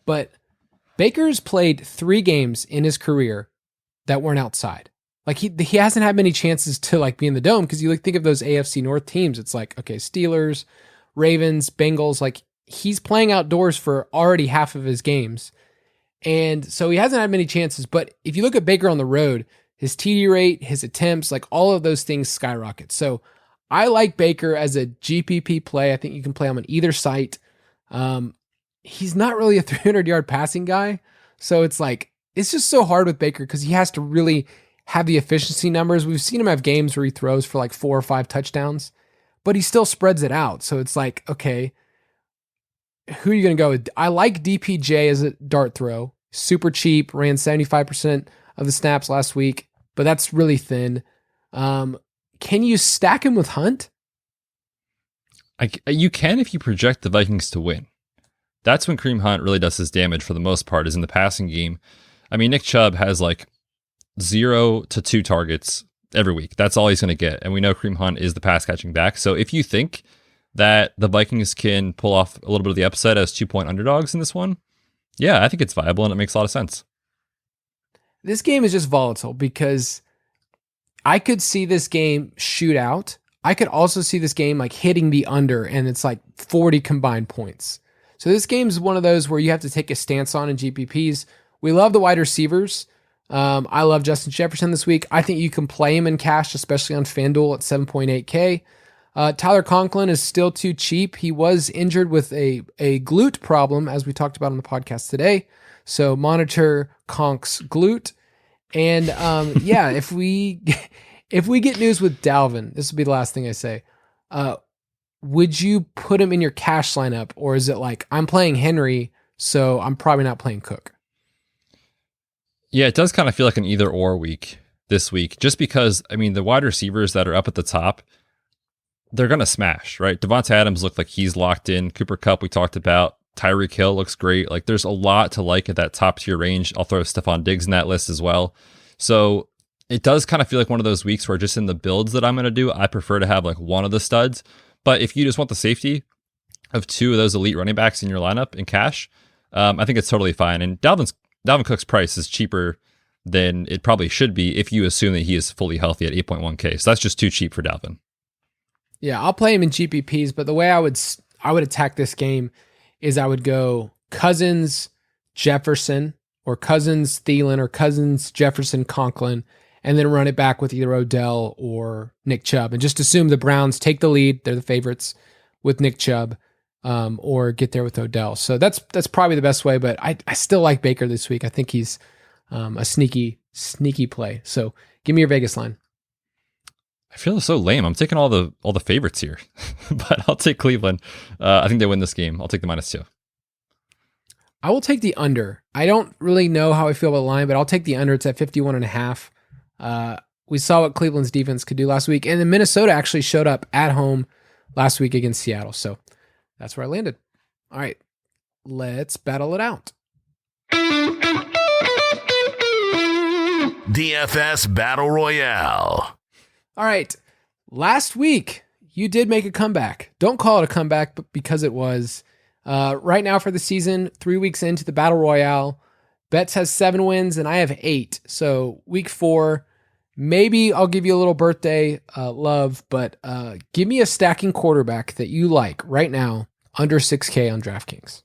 But Baker's played 3 games in his career that weren't outside. Like he hasn't had many chances to like be in the dome, because you like think of those AFC North teams. It's like, okay, Steelers, Ravens, Bengals, like he's playing outdoors for already half of his games. And so he hasn't had many chances. But if you look at Baker on the road, his TD rate, his attempts, like all of those things skyrocket. So I like Baker as a GPP play. I think you can play him on either site. He's not really a 300-yard passing guy. So it's like, it's just so hard with Baker because he has to really have the efficiency numbers. We've seen him have games where he throws for like 4 or 5 touchdowns, but he still spreads it out. So it's like, okay, who are you going to go with? I like DPJ as a dart throw. Super cheap, ran 75% of the snaps last week, but that's really thin. Can you stack him with Hunt? You can if you project the Vikings to win. That's when Kareem Hunt really does his damage for the most part, is in the passing game. I mean, Nick Chubb has like 0 to 2 targets every week. That's all he's going to get. And we know Kareem Hunt is the pass catching back. So if you think that the Vikings can pull off a little bit of the upset as 2-point underdogs in this one, yeah, I think it's viable and it makes a lot of sense. This game is just volatile because I could see this game shoot out. I could also see this game like hitting the under and it's like 40 combined points. So this game is one of those where you have to take a stance on in GPPs. We love the wide receivers. I love Justin Jefferson this week. I think you can play him in cash, especially on FanDuel at 7.8K. Tyler Conklin is still too cheap. He was injured with a glute problem, as we talked about on the podcast today. So monitor Conk's glute. And yeah, if we get news with Dalvin, this will be the last thing I say. Would you put him in your cash lineup, or is it like I'm playing Henry, so I'm probably not playing Cook? Yeah, it does kind of feel like an either or week this week, just because, I mean, the wide receivers that are up at the top, they're going to smash, right? Devonta Adams looked like he's locked in. Cooper Kupp, we talked about. Tyreek Hill looks great. Like there's a lot to like at that top tier range. I'll throw Stephon Diggs in that list as well. So it does kind of feel like one of those weeks where just in the builds that I'm going to do, I prefer to have like one of the studs. But if you just want the safety of 2 of those elite running backs in your lineup in cash, I think it's totally fine. And Dalvin Cook's price is cheaper than it probably should be if you assume that he is fully healthy at 8.1K. So that's just too cheap for Dalvin. Yeah, I'll play him in GPPs, but the way I would attack this game is I would go Cousins, Jefferson, or Cousins, Thielen, or Cousins, Jefferson, Conklin, and then run it back with either Odell or Nick Chubb, and just assume the Browns take the lead. They're the favorites with Nick Chubb, or get there with Odell. So that's probably the best way, but I still like Baker this week. I think he's a sneaky play. So give me your Vegas line. I feel so lame. I'm taking all the favorites here, but I'll take Cleveland. I think they win this game. I'll take the -2. I will take the under. I don't really know how I feel about the line, but I'll take the under. It's at 51.5. We saw what Cleveland's defense could do last week, and then Minnesota actually showed up at home last week against Seattle. So that's where I landed. All right, let's battle it out. DFS Battle Royale. All right, last week you did make a comeback. Don't call it a comeback, but because it was. Right now for the season, 3 weeks into the Battle Royale, Betz has 7 wins and I have 8. So week 4, maybe I'll give you a little birthday love, but give me a stacking quarterback that you like right now under 6K on DraftKings.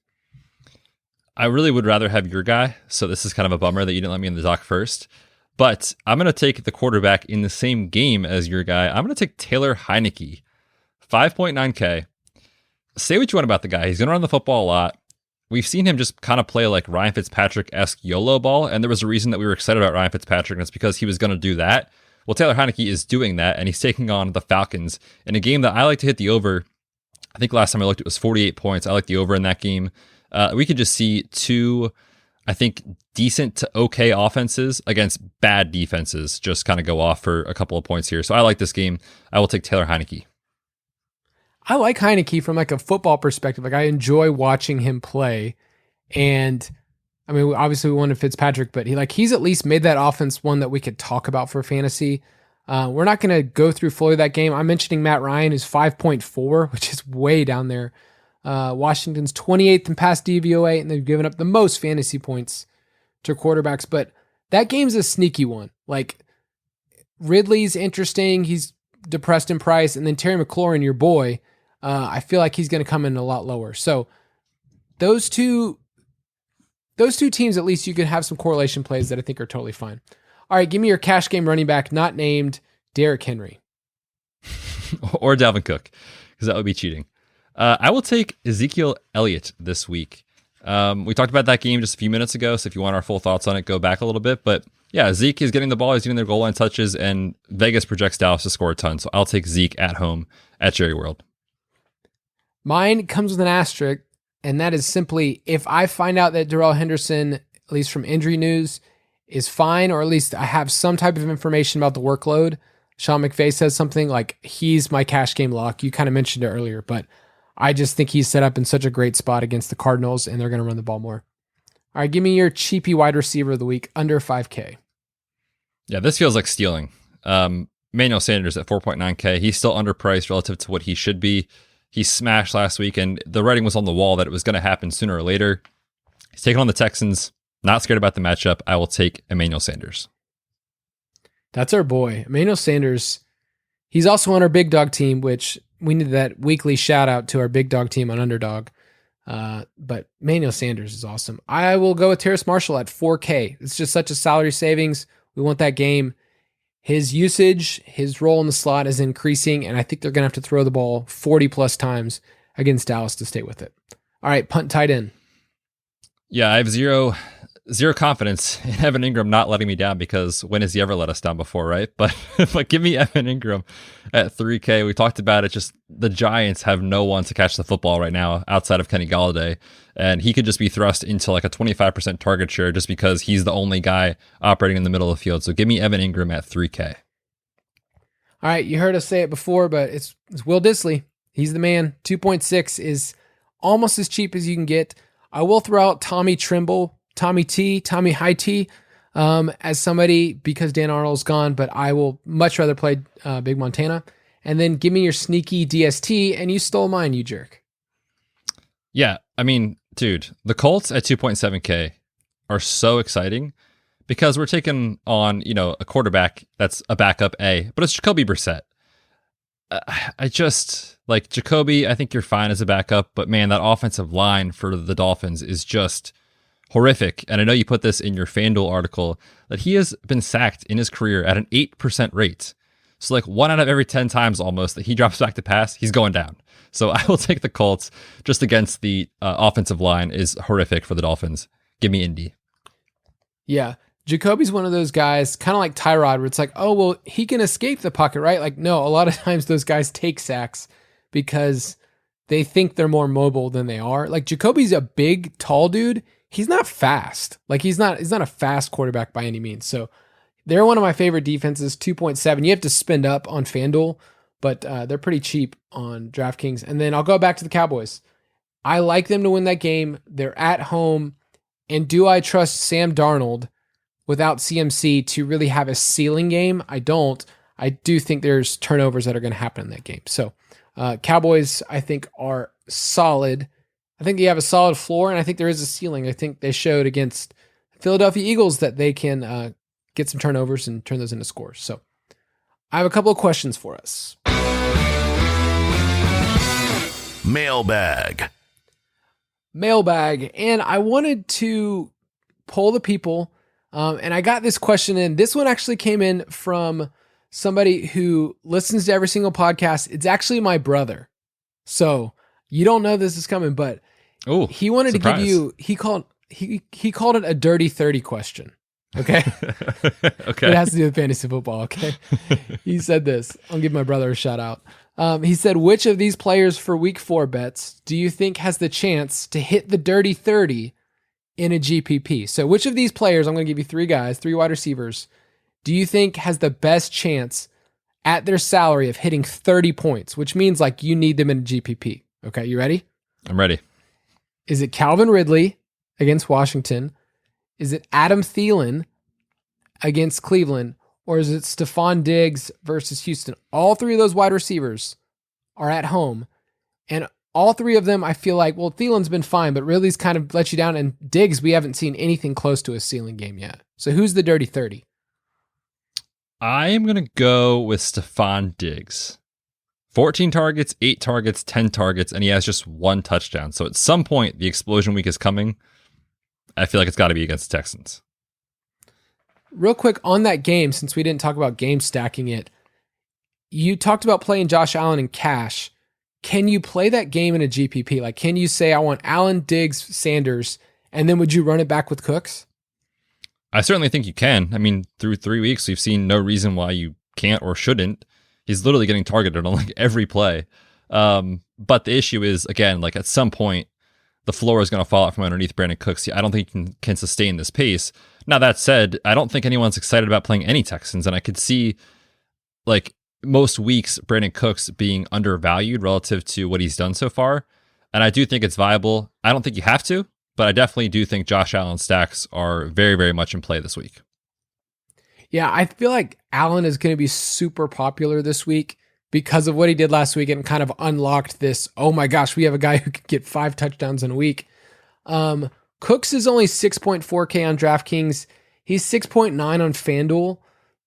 I really would rather have your guy, so this is kind of a bummer that you didn't let me in the dock first. But I'm going to take the quarterback in the same game as your guy. I'm going to take Taylor Heineke, 5.9K. Say what you want about the guy. He's going to run the football a lot. We've seen him just kind of play like Ryan Fitzpatrick-esque YOLO ball, and there was a reason that we were excited about Ryan Fitzpatrick, and it's because he was going to do that. Well, Taylor Heineke is doing that, and he's taking on the Falcons in a game that I like to hit the over. I think last time I looked, it was 48 points. I like the over in that game. We could just see two, I think, decent to okay offenses against bad defenses just kind of go off for a couple of points here. So I like this game. I will take Taylor Heineke. I like Heineke from like a football perspective. Like I enjoy watching him play. And I mean, obviously we wanted Fitzpatrick, but he's at least made that offense one that we could talk about for fantasy. We're not going to go through fully that game. I'm mentioning Matt Ryan, who's 5.4, which is way down there. Washington's 28th in pass DVOA, and they've given up the most fantasy points to quarterbacks. But that game's a sneaky one. Like Ridley's interesting. He's depressed in price. And then Terry McLaurin, your boy, I feel like he's going to come in a lot lower. So those two teams, at least you can have some correlation plays that I think are totally fine. All right, give me your cash game running back, not named Derrick Henry. Or Dalvin Cook, because that would be cheating. I will take Ezekiel Elliott this week. We talked about that game just a few minutes ago, so if you want our full thoughts on it, go back a little bit. But yeah, Zeke is getting the ball, he's getting their goal line touches, and Vegas projects Dallas to score a ton. So I'll take Zeke at home at Jerry World. Mine comes with an asterisk, and that is simply if I find out that Darrell Henderson, at least from injury news, is fine, or at least I have some type of information about the workload. Sean McVay says something like, he's my cash game lock. You kind of mentioned it earlier, but I just think he's set up in such a great spot against the Cardinals, and they're going to run the ball more. All right, give me your cheapy wide receiver of the week, under 5K. Yeah, this feels like stealing. Emmanuel Sanders at 4.9K. He's still underpriced relative to what he should be. He smashed last week, and the writing was on the wall that it was going to happen sooner or later. He's taking on the Texans. Not scared about the matchup. I will take Emmanuel Sanders. That's our boy. Emmanuel Sanders. He's also on our big dog team, which we need that weekly shout out to our big dog team on Underdog. But Emmanuel Sanders is awesome. I will go with Terrace Marshall at 4K. It's just such a salary savings. We want that game. His usage, his role in the slot is increasing, and I think they're going to have to throw the ball 40 plus times against Dallas to stay with it. All right, punt tight end. Yeah, I have zero confidence in Evan Ingram not letting me down, because when has he ever let us down before, right? But give me Evan Ingram at 3K. We talked about it. Just the Giants have no one to catch the football right now outside of Kenny Golladay, and he could just be thrust into like a 25% target share just because he's the only guy operating in the middle of the field. So give me Evan Ingram at 3K. All right, you heard us say it before, but it's Will Dissly. He's the man. 2.6 is almost as cheap as you can get. I will throw out Tommy Tremble, Tommy High T, as somebody because Dan Arnold's gone, but I will much rather play Big Montana. And then give me your sneaky DST, and you stole mine, you jerk. Yeah, I mean, dude, the Colts at 2.7K are so exciting because we're taking on, a quarterback that's a backup A, but it's Jacoby Brissett. I just like Jacoby. I think you're fine as a backup, but man, that offensive line for the Dolphins is just horrific. And I know you put this in your FanDuel article that he has been sacked in his career at an 8% rate. So like 1 out of every 10 times almost that he drops back to pass, he's going down. So I will take the Colts just against the offensive line is horrific for the Dolphins. Give me Indy. Yeah. Jacoby's one of those guys, kind of like Tyrod, where it's like, oh, well, he can escape the pocket, right? Like, no, a lot of times those guys take sacks because they think they're more mobile than they are. Like Jacoby's a big, tall dude. He's not fast. Like he's not a fast quarterback by any means. So they're one of my favorite defenses, 2.7. You have to spend up on FanDuel, but they're pretty cheap on DraftKings. And then I'll go back to the Cowboys. I like them to win that game. They're at home. And do I trust Sam Darnold without CMC to really have a ceiling game? I don't. I do think there's turnovers that are going to happen in that game. So Cowboys, I think, are solid. I think they have a solid floor, and I think there is a ceiling. I think they showed against Philadelphia Eagles that they can get some turnovers and turn those into scores. So I have a couple of questions for us. Mailbag. And I wanted to poll the people, and I got this question in. This one actually came in from somebody who listens to every single podcast. It's actually my brother. So you don't know this is coming, but he wanted surprise. to give you, he called it a dirty 30 question. Okay. Okay. It has to do with fantasy football. Okay. He said this. I'll give my brother a shout out. He said, which of these players for week 4 bets do you think has the chance to hit the dirty 30 in a GPP? So which of these players, I'm going to give you 3 guys, 3 wide receivers, do you think has the best chance at their salary of hitting 30 points, which means like you need them in a GPP. Okay. You ready? I'm ready. Is it Calvin Ridley against Washington? Is it Adam Thielen against Cleveland? Or is it Stephon Diggs versus Houston? All 3 of those wide receivers are at home. And all 3 of them, I feel like, well, Thielen's been fine, but Ridley's kind of let you down. And Diggs, we haven't seen anything close to a ceiling game yet. So who's the dirty 30? I am going to go with Stephon Diggs. 14 targets, 8 targets, 10 targets, and he has just 1 touchdown. So at some point, the explosion week is coming. I feel like it's got to be against the Texans. Real quick on that game, since we didn't talk about game stacking it, you talked about playing Josh Allen in cash. Can you play that game in a GPP? Like, can you say, I want Allen, Diggs, Sanders, and then would you run it back with Cooks? I certainly think you can. I mean, through 3 weeks, we've seen no reason why you can't or shouldn't. He's literally getting targeted on like every play. But the issue is, again, like at some point, the floor is going to fall out from underneath Brandon Cooks. I don't think he can sustain this pace. Now, that said, I don't think anyone's excited about playing any Texans. And I could see like most weeks, Brandon Cooks being undervalued relative to what he's done so far. And I do think it's viable. I don't think you have to, but I definitely do think Josh Allen stacks are very, very much in play this week. Yeah, I feel like Allen is going to be super popular this week because of what he did last week and kind of unlocked this, oh my gosh, we have a guy who could get 5 touchdowns in a week. Cooks is only 6.4K on DraftKings. He's 6.9 on FanDuel.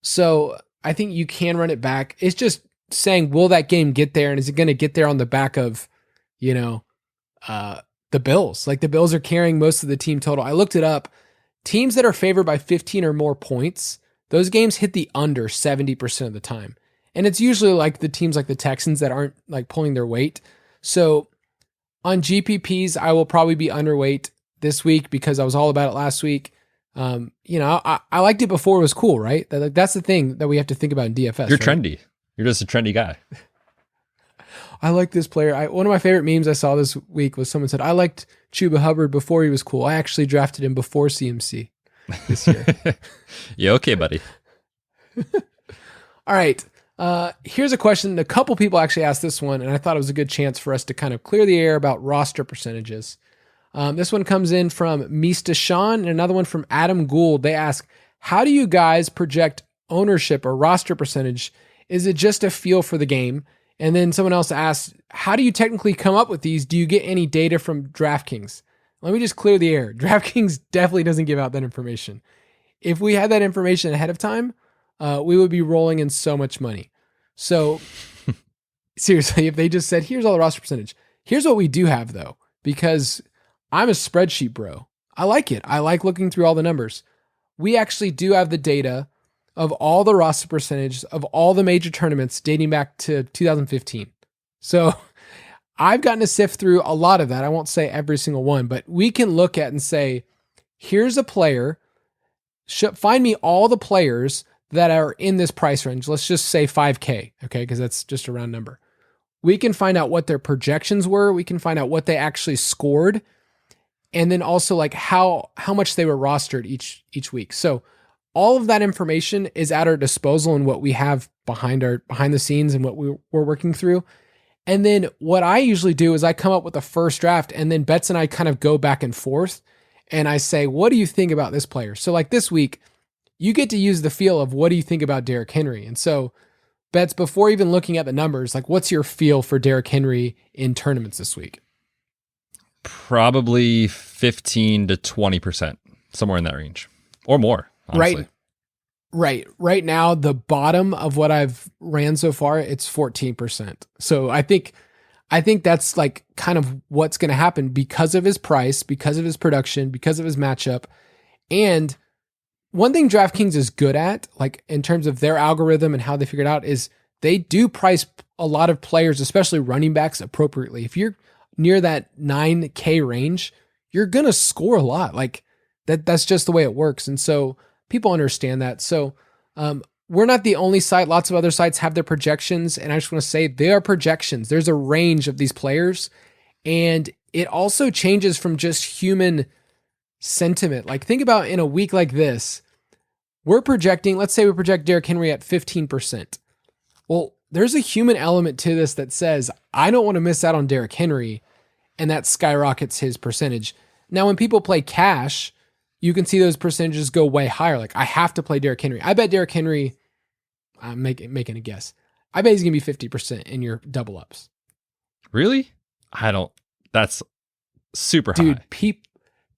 So I think you can run it back. It's just saying, will that game get there? And is it going to get there on the back of, the Bills? Like the Bills are carrying most of the team total. I looked it up. Teams that are favored by 15 or more points, those games hit the under 70% of the time. And it's usually like the teams like the Texans that aren't like pulling their weight. So on GPPs, I will probably be underweight this week because I was all about it last week. I liked it before it was cool, right? That's the thing that we have to think about in DFS. You're right? trendy. You're just a trendy guy. I like this player. One of my favorite memes I saw this week was someone said, I liked Chuba Hubbard before he was cool. I actually drafted him before CMC this year. Yeah, okay, buddy. All right. Here's a question. A couple people actually asked this one, and I thought it was a good chance for us to kind of clear the air about roster percentages. This one comes in from Mista Sean and another one from Adam Gould. They ask, how do you guys project ownership or roster percentage? Is it just a feel for the game? And then someone else asked, how do you technically come up with these? Do you get any data from DraftKings? Let me just clear the air. DraftKings definitely doesn't give out that information. If we had that information ahead of time, we would be rolling in so much money. So seriously, if they just said, here's all the roster percentage, here's what we do have though, because I'm a spreadsheet bro. I like it. I like looking through all the numbers. We actually do have the data of all the roster percentage of all the major tournaments dating back to 2015. So I've gotten to sift through a lot of that. I won't say every single one, but we can look at and say, here's a player. Find me all the players that are in this price range. Let's just say 5K, okay? Because that's just a round number. We can find out what their projections were. We can find out what they actually scored. And then also like how much they were rostered each week. So all of that information is at our disposal and what we have behind the scenes and what we're working through. And then what I usually do is I come up with a first draft and then Betz and I kind of go back and forth and I say, what do you think about this player? So like this week, you get to use the feel of what do you think about Derrick Henry? And so Betz, before even looking at the numbers, like what's your feel for Derrick Henry in tournaments this week? Probably 15 to 20%, somewhere in that range or more. Honestly. Right. Right. Right now, the bottom of what I've ran so far, it's 14%. So I think that's like kind of what's going to happen because of his price, because of his production, because of his matchup. And one thing DraftKings is good at, like in terms of their algorithm and how they figured out, is they do price a lot of players, especially running backs, appropriately. If you're near that 9K range, you're going to score a lot. Like that's just the way it works. And so people understand that. So we're not the only site. Lots of other sites have their projections. And I just want to say they are projections. There's a range of these players. And it also changes from just human sentiment. Like think about in a week like this, we're projecting, let's say we project Derrick Henry at 15%. Well, there's a human element to this that says, I don't want to miss out on Derrick Henry. And that skyrockets his percentage. Now, when people play cash, you can see those percentages go way higher. Like I have to play Derrick Henry. I bet Derrick Henry, I'm making a guess. I bet he's going to be 50% in your double ups. Really? That's super high. Dude,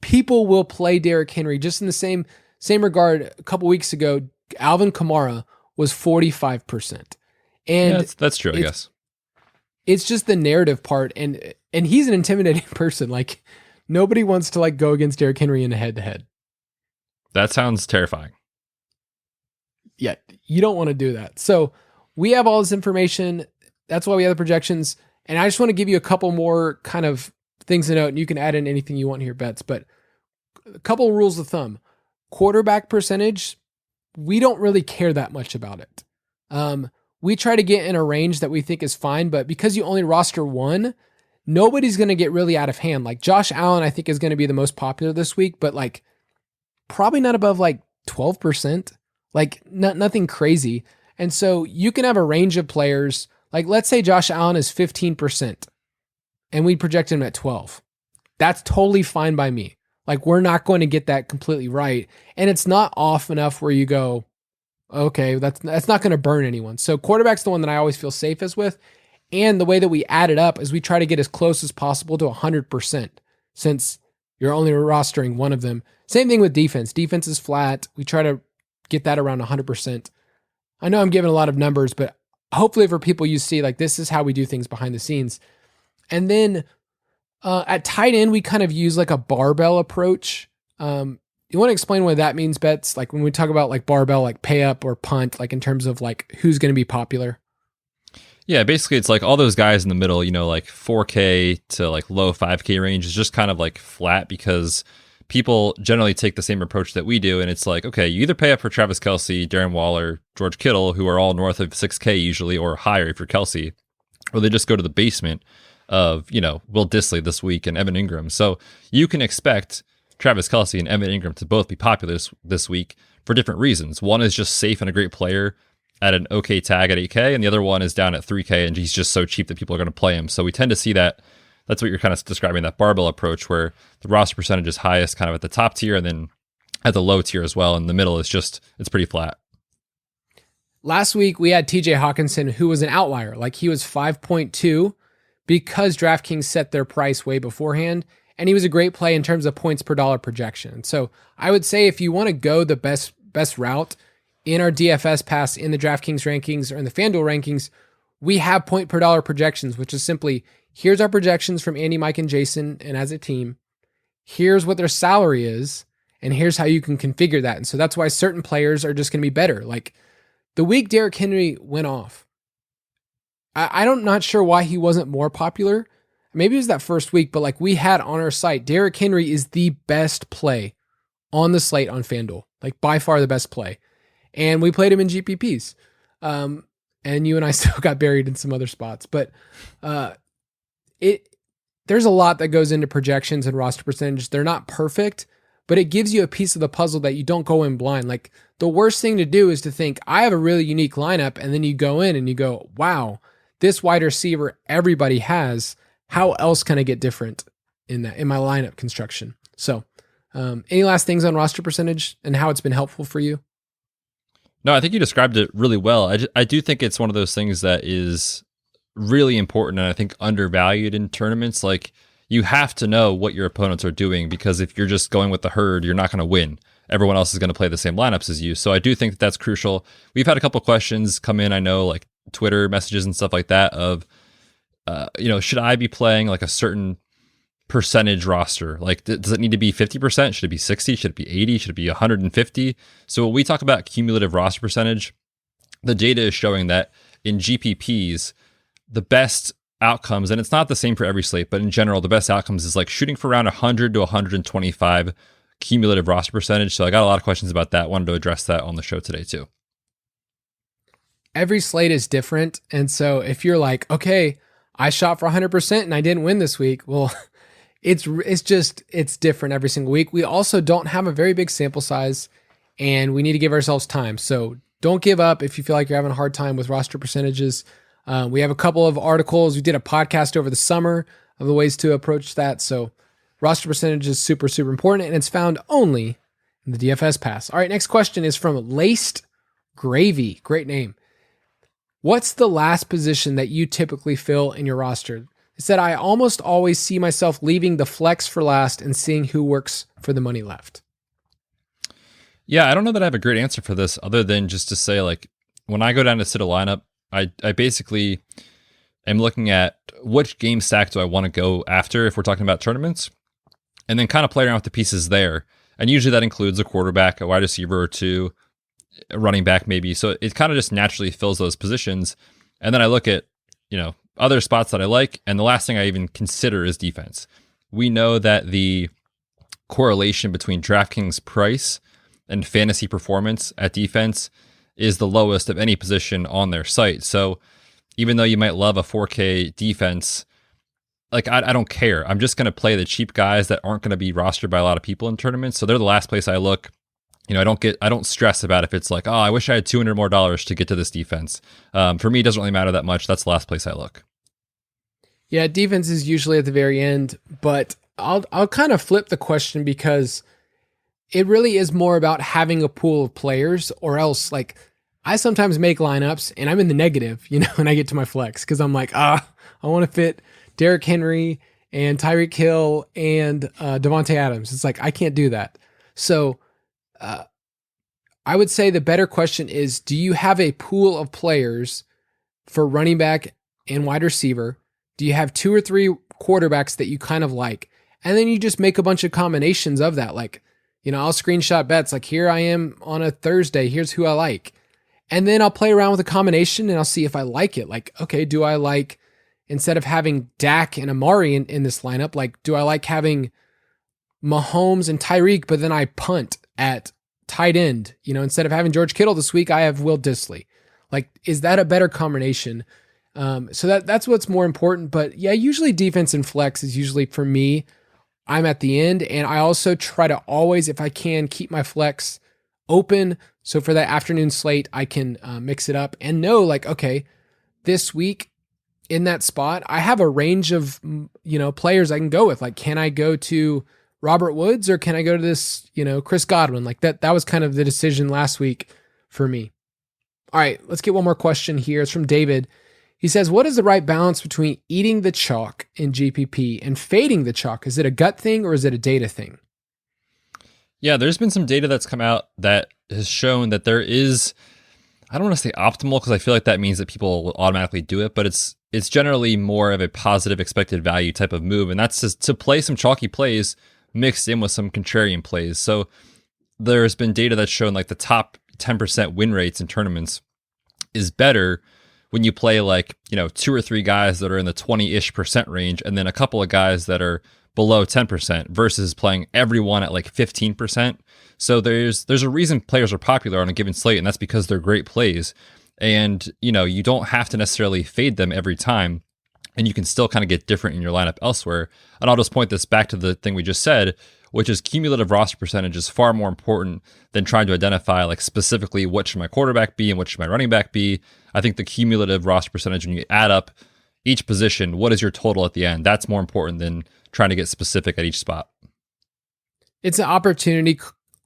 people will play Derrick Henry just in the same regard. A couple weeks ago, Alvin Kamara was 45%. And yeah, that's true, I guess. It's just the narrative part. And he's an intimidating person. Like nobody wants to like go against Derrick Henry in a head to head. That sounds terrifying. Yeah, you don't want to do that. So we have all this information. That's why we have the projections. And I just want to give you a couple more kind of things to note, and you can add in anything you want here, Betz. But a couple of rules of thumb. Quarterback percentage, we don't really care that much about it. We try to get in a range that we think is fine, but because you only roster one, nobody's going to get really out of hand. Like Josh Allen, I think is going to be the most popular this week, but like probably not above like 12%, like nothing crazy. And so you can have a range of players. Like let's say Josh Allen is 15% and we project him at 12. That's totally fine by me. Like we're not going to get that completely right. And it's not off enough where you go, okay, that's not going to burn anyone. So quarterback's the one that I always feel safest with. And the way that we add it up is we try to get as close as possible to 100% since you're only rostering one of them. Same thing with defense. Defense is flat. We try to get that around 100%. I know I'm giving a lot of numbers, but hopefully for people you see, like this is how we do things behind the scenes. And then at tight end, we kind of use like a barbell approach. You want to explain what that means, Betz? Like when we talk about like barbell, like pay up or punt, like in terms of like who's going to be popular? Yeah, basically it's like all those guys in the middle, like 4K to like low 5K range is just kind of like flat because people generally take the same approach that we do. And it's like, okay, you either pay up for Travis Kelce, Darren Waller, George Kittle, who are all north of 6K usually or higher if you're Kelce, or they just go to the basement of, Will Dissly this week and Evan Ingram. So you can expect Travis Kelce and Evan Ingram to both be popular this week for different reasons. One is just safe and a great player at an okay tag at 8K, and the other one is down at 3K, and he's just so cheap that people are going to play him. So we tend to see that. That's what you're kind of describing, that barbell approach, where the roster percentage is highest kind of at the top tier, and then at the low tier as well. In the middle, it's pretty flat. Last week, we had TJ Hawkinson, who was an outlier. Like he was 5.2 because DraftKings set their price way beforehand. And he was a great play in terms of points per dollar projection. So I would say if you want to go the best route in our DFS Pass, in the DraftKings rankings or in the FanDuel rankings, we have point per dollar projections, which is simply, here's our projections from Andy, Mike, and Jason, and as a team, here's what their salary is, and here's how you can configure that. And so that's why certain players are just going to be better. Like the week Derrick Henry went off, I'm not sure why he wasn't more popular. Maybe it was that first week, but like we had on our site, Derrick Henry is the best play on the slate on FanDuel, like by far the best play. And we played him in GPPs. And you and I still got buried in some other spots, but there's a lot that goes into projections and roster percentage. They're not perfect, but it gives you a piece of the puzzle that you don't go in blind. Like the worst thing to do is to think, I have a really unique lineup. And then you go in and you go, wow, this wide receiver everybody has. How else can I get different in my lineup construction? So any last things on roster percentage and how it's been helpful for you? No, I think you described it really well. I do think it's one of those things that is really important and I think undervalued in tournaments. Like you have to know what your opponents are doing, because if you're just going with the herd, you're not going to win. Everyone else is going to play the same lineups as you. So I do think that that's crucial. We've had a couple questions come in, I know, like Twitter messages and stuff like that of, should I be playing like a certain percentage roster? Like, does it need to be 50%? Should it be 60? Should it be 80? Should it be 150? So when we talk about cumulative roster percentage, the data is showing that in GPPs, the best outcomes, and it's not the same for every slate, but in general, the best outcomes is like shooting for around 100 to 125 cumulative roster percentage. So I got a lot of questions about that. Wanted to address that on the show today too. Every slate is different. And so if you're like, okay, I shot for 100% and I didn't win this week, well, it's different every single week. We also don't have a very big sample size, and we need to give ourselves time. So don't give up if you feel like you're having a hard time with roster percentages. We have a couple of articles. We did a podcast over the summer of the ways to approach that. So roster percentage is super, super important, and it's found only in the DFS Pass. All right, next question is from Laced Gravy. Great name. What's the last position that you typically fill in your roster? It said, I almost always see myself leaving the flex for last and seeing who works for the money left. Yeah, I don't know that I have a great answer for this other than just to say, like, when I go down to sit a lineup, I basically am looking at which game stack do I want to go after if we're talking about tournaments, and then kind of play around with the pieces there. And usually that includes a quarterback, a wide receiver or two, a running back maybe. So it kind of just naturally fills those positions. And then I look at, other spots that I like, and the last thing I even consider is defense. We know that the correlation between DraftKings price and fantasy performance at defense is the lowest of any position on their site. So even though you might love a 4K defense, like I don't care. I'm just going to play the cheap guys that aren't going to be rostered by a lot of people in tournaments. So they're the last place I look. I don't stress about if it's like, oh, I wish I had $200 more to get to this defense. For me, it doesn't really matter that much. That's the last place I look. Yeah, defense is usually at the very end, but I'll kind of flip the question, because it really is more about having a pool of players, or else, like, I sometimes make lineups and I'm in the negative, when I get to my flex, because I'm like, I want to fit Derrick Henry and Tyreek Hill and Devontae Adams. It's like, I can't do that. So I would say the better question is, do you have a pool of players for running back and wide receiver? Do you have 2 or 3 quarterbacks that you kind of like? And then you just make a bunch of combinations of that. Like, I'll screenshot bets. Like, here I am on a Thursday. Here's who I like. And then I'll play around with a combination and I'll see if I like it. Like, okay, do I like, instead of having Dak and Amari in this lineup, like, do I like having Mahomes and Tyreek, but then I punt at tight end? Instead of having George Kittle this week, I have Will Dissly. Like, is that a better combination? So that's what's more important. But yeah, usually defense and flex is usually, for me, I'm at the end. And I also try to always, if I can, keep my flex open. So for that afternoon slate, I can mix it up and know, like, okay, this week in that spot, I have a range of, players I can go with. Like, can I go to Robert Woods or can I go to this, Chris Godwin? Like that was kind of the decision last week for me. All right, let's get one more question here. It's from David. He says, what is the right balance between eating the chalk in GPP and fading the chalk? Is it a gut thing or is it a data thing? Yeah, there's been some data that's come out that has shown that there is, I don't want to say optimal, because I feel like that means that people will automatically do it, but it's generally more of a positive expected value type of move. And that's just to play some chalky plays mixed in with some contrarian plays. So there's been data that's shown like the top 10% win rates in tournaments is better when you play like, 2 or 3 guys that are in the 20-ish% range, and then a couple of guys that are below 10% versus playing everyone at like 15%. So there's a reason players are popular on a given slate, and that's because they're great plays. And, you don't have to necessarily fade them every time, and you can still kind of get different in your lineup elsewhere. And I'll just point this back to the thing we just said, which is cumulative roster percentage is far more important than trying to identify like specifically what should my quarterback be and what should my running back be. I think the cumulative roster percentage, when you add up each position, what is your total at the end? That's more important than trying to get specific at each spot. It's an opportunity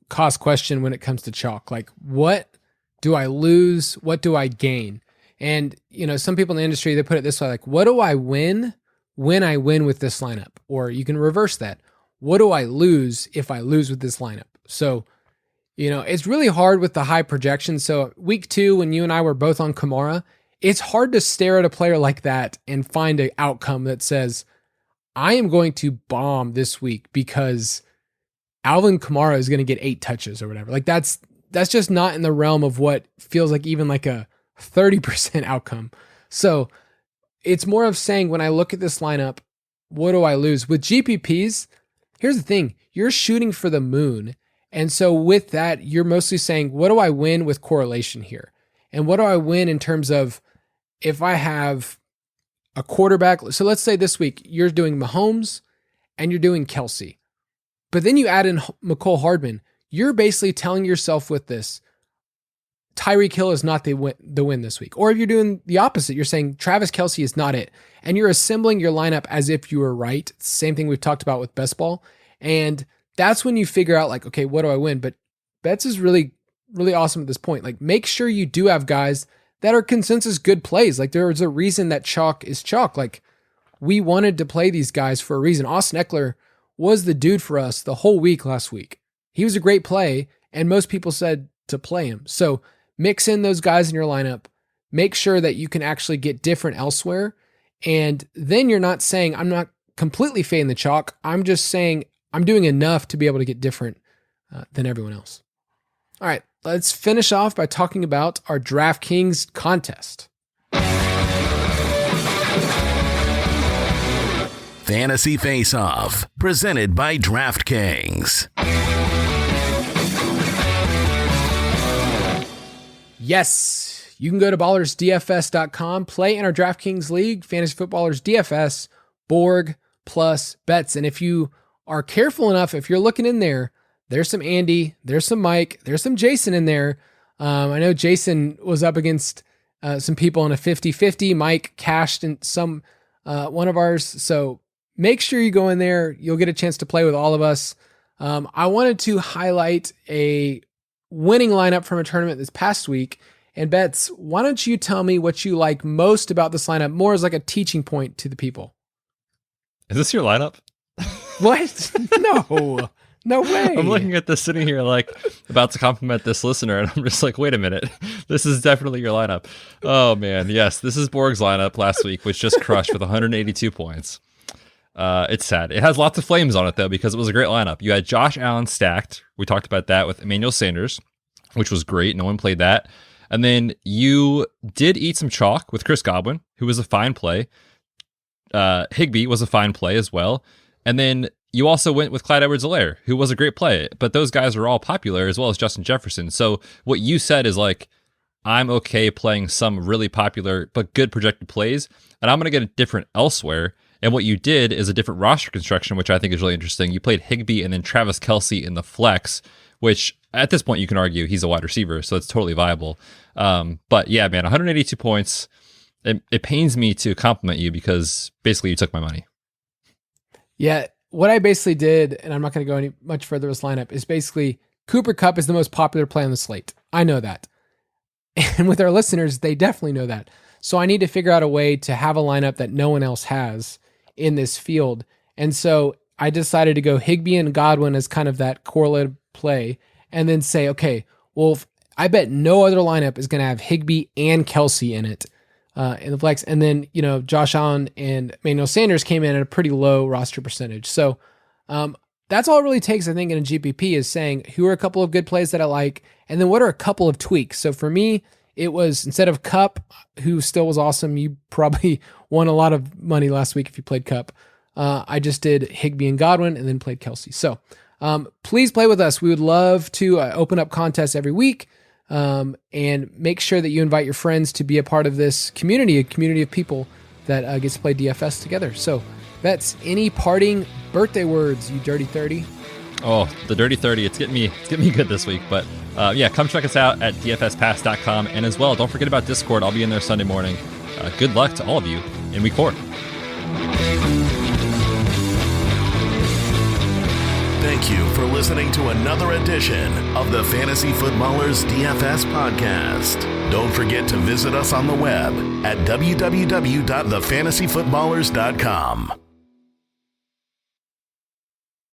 cost question when it comes to chalk. Like, what do I lose? What do I gain? And, some people in the industry, they put it this way, like, what do I win? when I win with this lineup? Or you can reverse that. What do I lose if I lose with this lineup? So, it's really hard with the high projection. So week 2, when you and I were both on Kamara, it's hard to stare at a player like that and find an outcome that says, I am going to bomb this week because Alvin Kamara is going to get 8 touches or whatever. Like that's just not in the realm of what feels like even like a 30% outcome. So it's more of saying, when I look at this lineup, what do I lose? With GPPs, here's the thing, you're shooting for the moon. And so with that, you're mostly saying, what do I win with correlation here? And what do I win in terms of if I have a quarterback? So let's say this week you're doing Mahomes and you're doing Kelsey, but then you add in McCole Hardman. You're basically telling yourself with this, Tyreek Hill is not the win this week. Or if you're doing the opposite, you're saying Travis Kelsey is not it. And you're assembling your lineup as if you were right. Same thing we've talked about with best ball. And that's when you figure out like, okay, what do I win? But Betz is really, really awesome at this point. Like, make sure you do have guys that are consensus good plays. Like, there's a reason that chalk is chalk. Like, we wanted to play these guys for a reason. Austin Eckler was the dude for us the whole week last week. He was a great play, and most people said to play him. So mix in those guys in your lineup. Make sure that you can actually get different elsewhere. And then you're not saying, I'm not completely fading the chalk. I'm just saying I'm doing enough to be able to get different than everyone else. All right, let's finish off by talking about our DraftKings contest. Fantasy Face-Off, presented by DraftKings. Yes, you can go to ballersdfs.com, play in our DraftKings League, Fantasy Footballers DFS, Borg plus Betz. And if you are careful enough, if you're looking in there, there's some Andy, there's some Mike, there's some Jason in there. I know Jason was up against some people in a 50-50. Mike cashed in some one of ours. So make sure you go in there. You'll get a chance to play with all of us. I wanted to highlight a winning lineup from a tournament this past week. And Betz, why don't you tell me what you like most about this lineup, more as like a teaching point to the people? Is this your lineup? What? No way. I'm looking at this sitting here like about to compliment this listener, and I'm just like, wait a minute. This is definitely your lineup. Oh man, yes, this is Borg's lineup last week, which just crushed with 182 points. It's sad. It has lots of flames on it though, because it was a great lineup. You had Josh Allen stacked. We talked about that with Emmanuel Sanders, which was great. No one played that. And then you did eat some chalk with Chris Godwin, who was a fine play. Higbee was a fine play as well. And then you also went with Clyde Edwards-Helaire, who was a great play, but those guys were all popular, as well as Justin Jefferson. So what you said is like, I'm okay playing some really popular but good projected plays, and I'm going to get a different elsewhere. And what you did is a different roster construction, which I think is really interesting. You played Higbee and then Travis Kelce in the flex, which at this point you can argue he's a wide receiver, so it's totally viable. But yeah, man, 182 points. It pains me to compliment you because basically you took my money. Yeah, what I basically did, and I'm not going to go any much further with this lineup, is basically Cooper Kupp is the most popular play on the slate. I know that. And with our listeners, they definitely know that. So I need to figure out a way to have a lineup that no one else has in this field. And so I decided to go Higbee and Godwin as kind of that correlated play, and then say, okay, well, I bet no other lineup is going to have Higbee and Kelce in it. In the flex. And then, Josh Allen and Emmanuel Sanders came in at a pretty low roster percentage. So that's all it really takes, I think, in a GPP is saying, who are a couple of good plays that I like? And then what are a couple of tweaks? So for me, it was instead of Kupp, who still was awesome. You probably won a lot of money last week if you played Kupp. I just did Higbee and Godwin and then played Kelce. So please play with us. We would love to open up contests every week. And make sure that you invite your friends to be a part of this community, a community of people that gets to play DFS together. So Betz, any parting birthday words, you dirty 30? Oh, the dirty 30. It's getting me good this week. But yeah, come check us out at dfspass.com. And as well, don't forget about Discord. I'll be in there Sunday morning. Good luck to all of you in week 4. Thank you for listening to another edition of the Fantasy Footballers DFS Podcast. Don't forget to visit us on the web at www.thefantasyfootballers.com.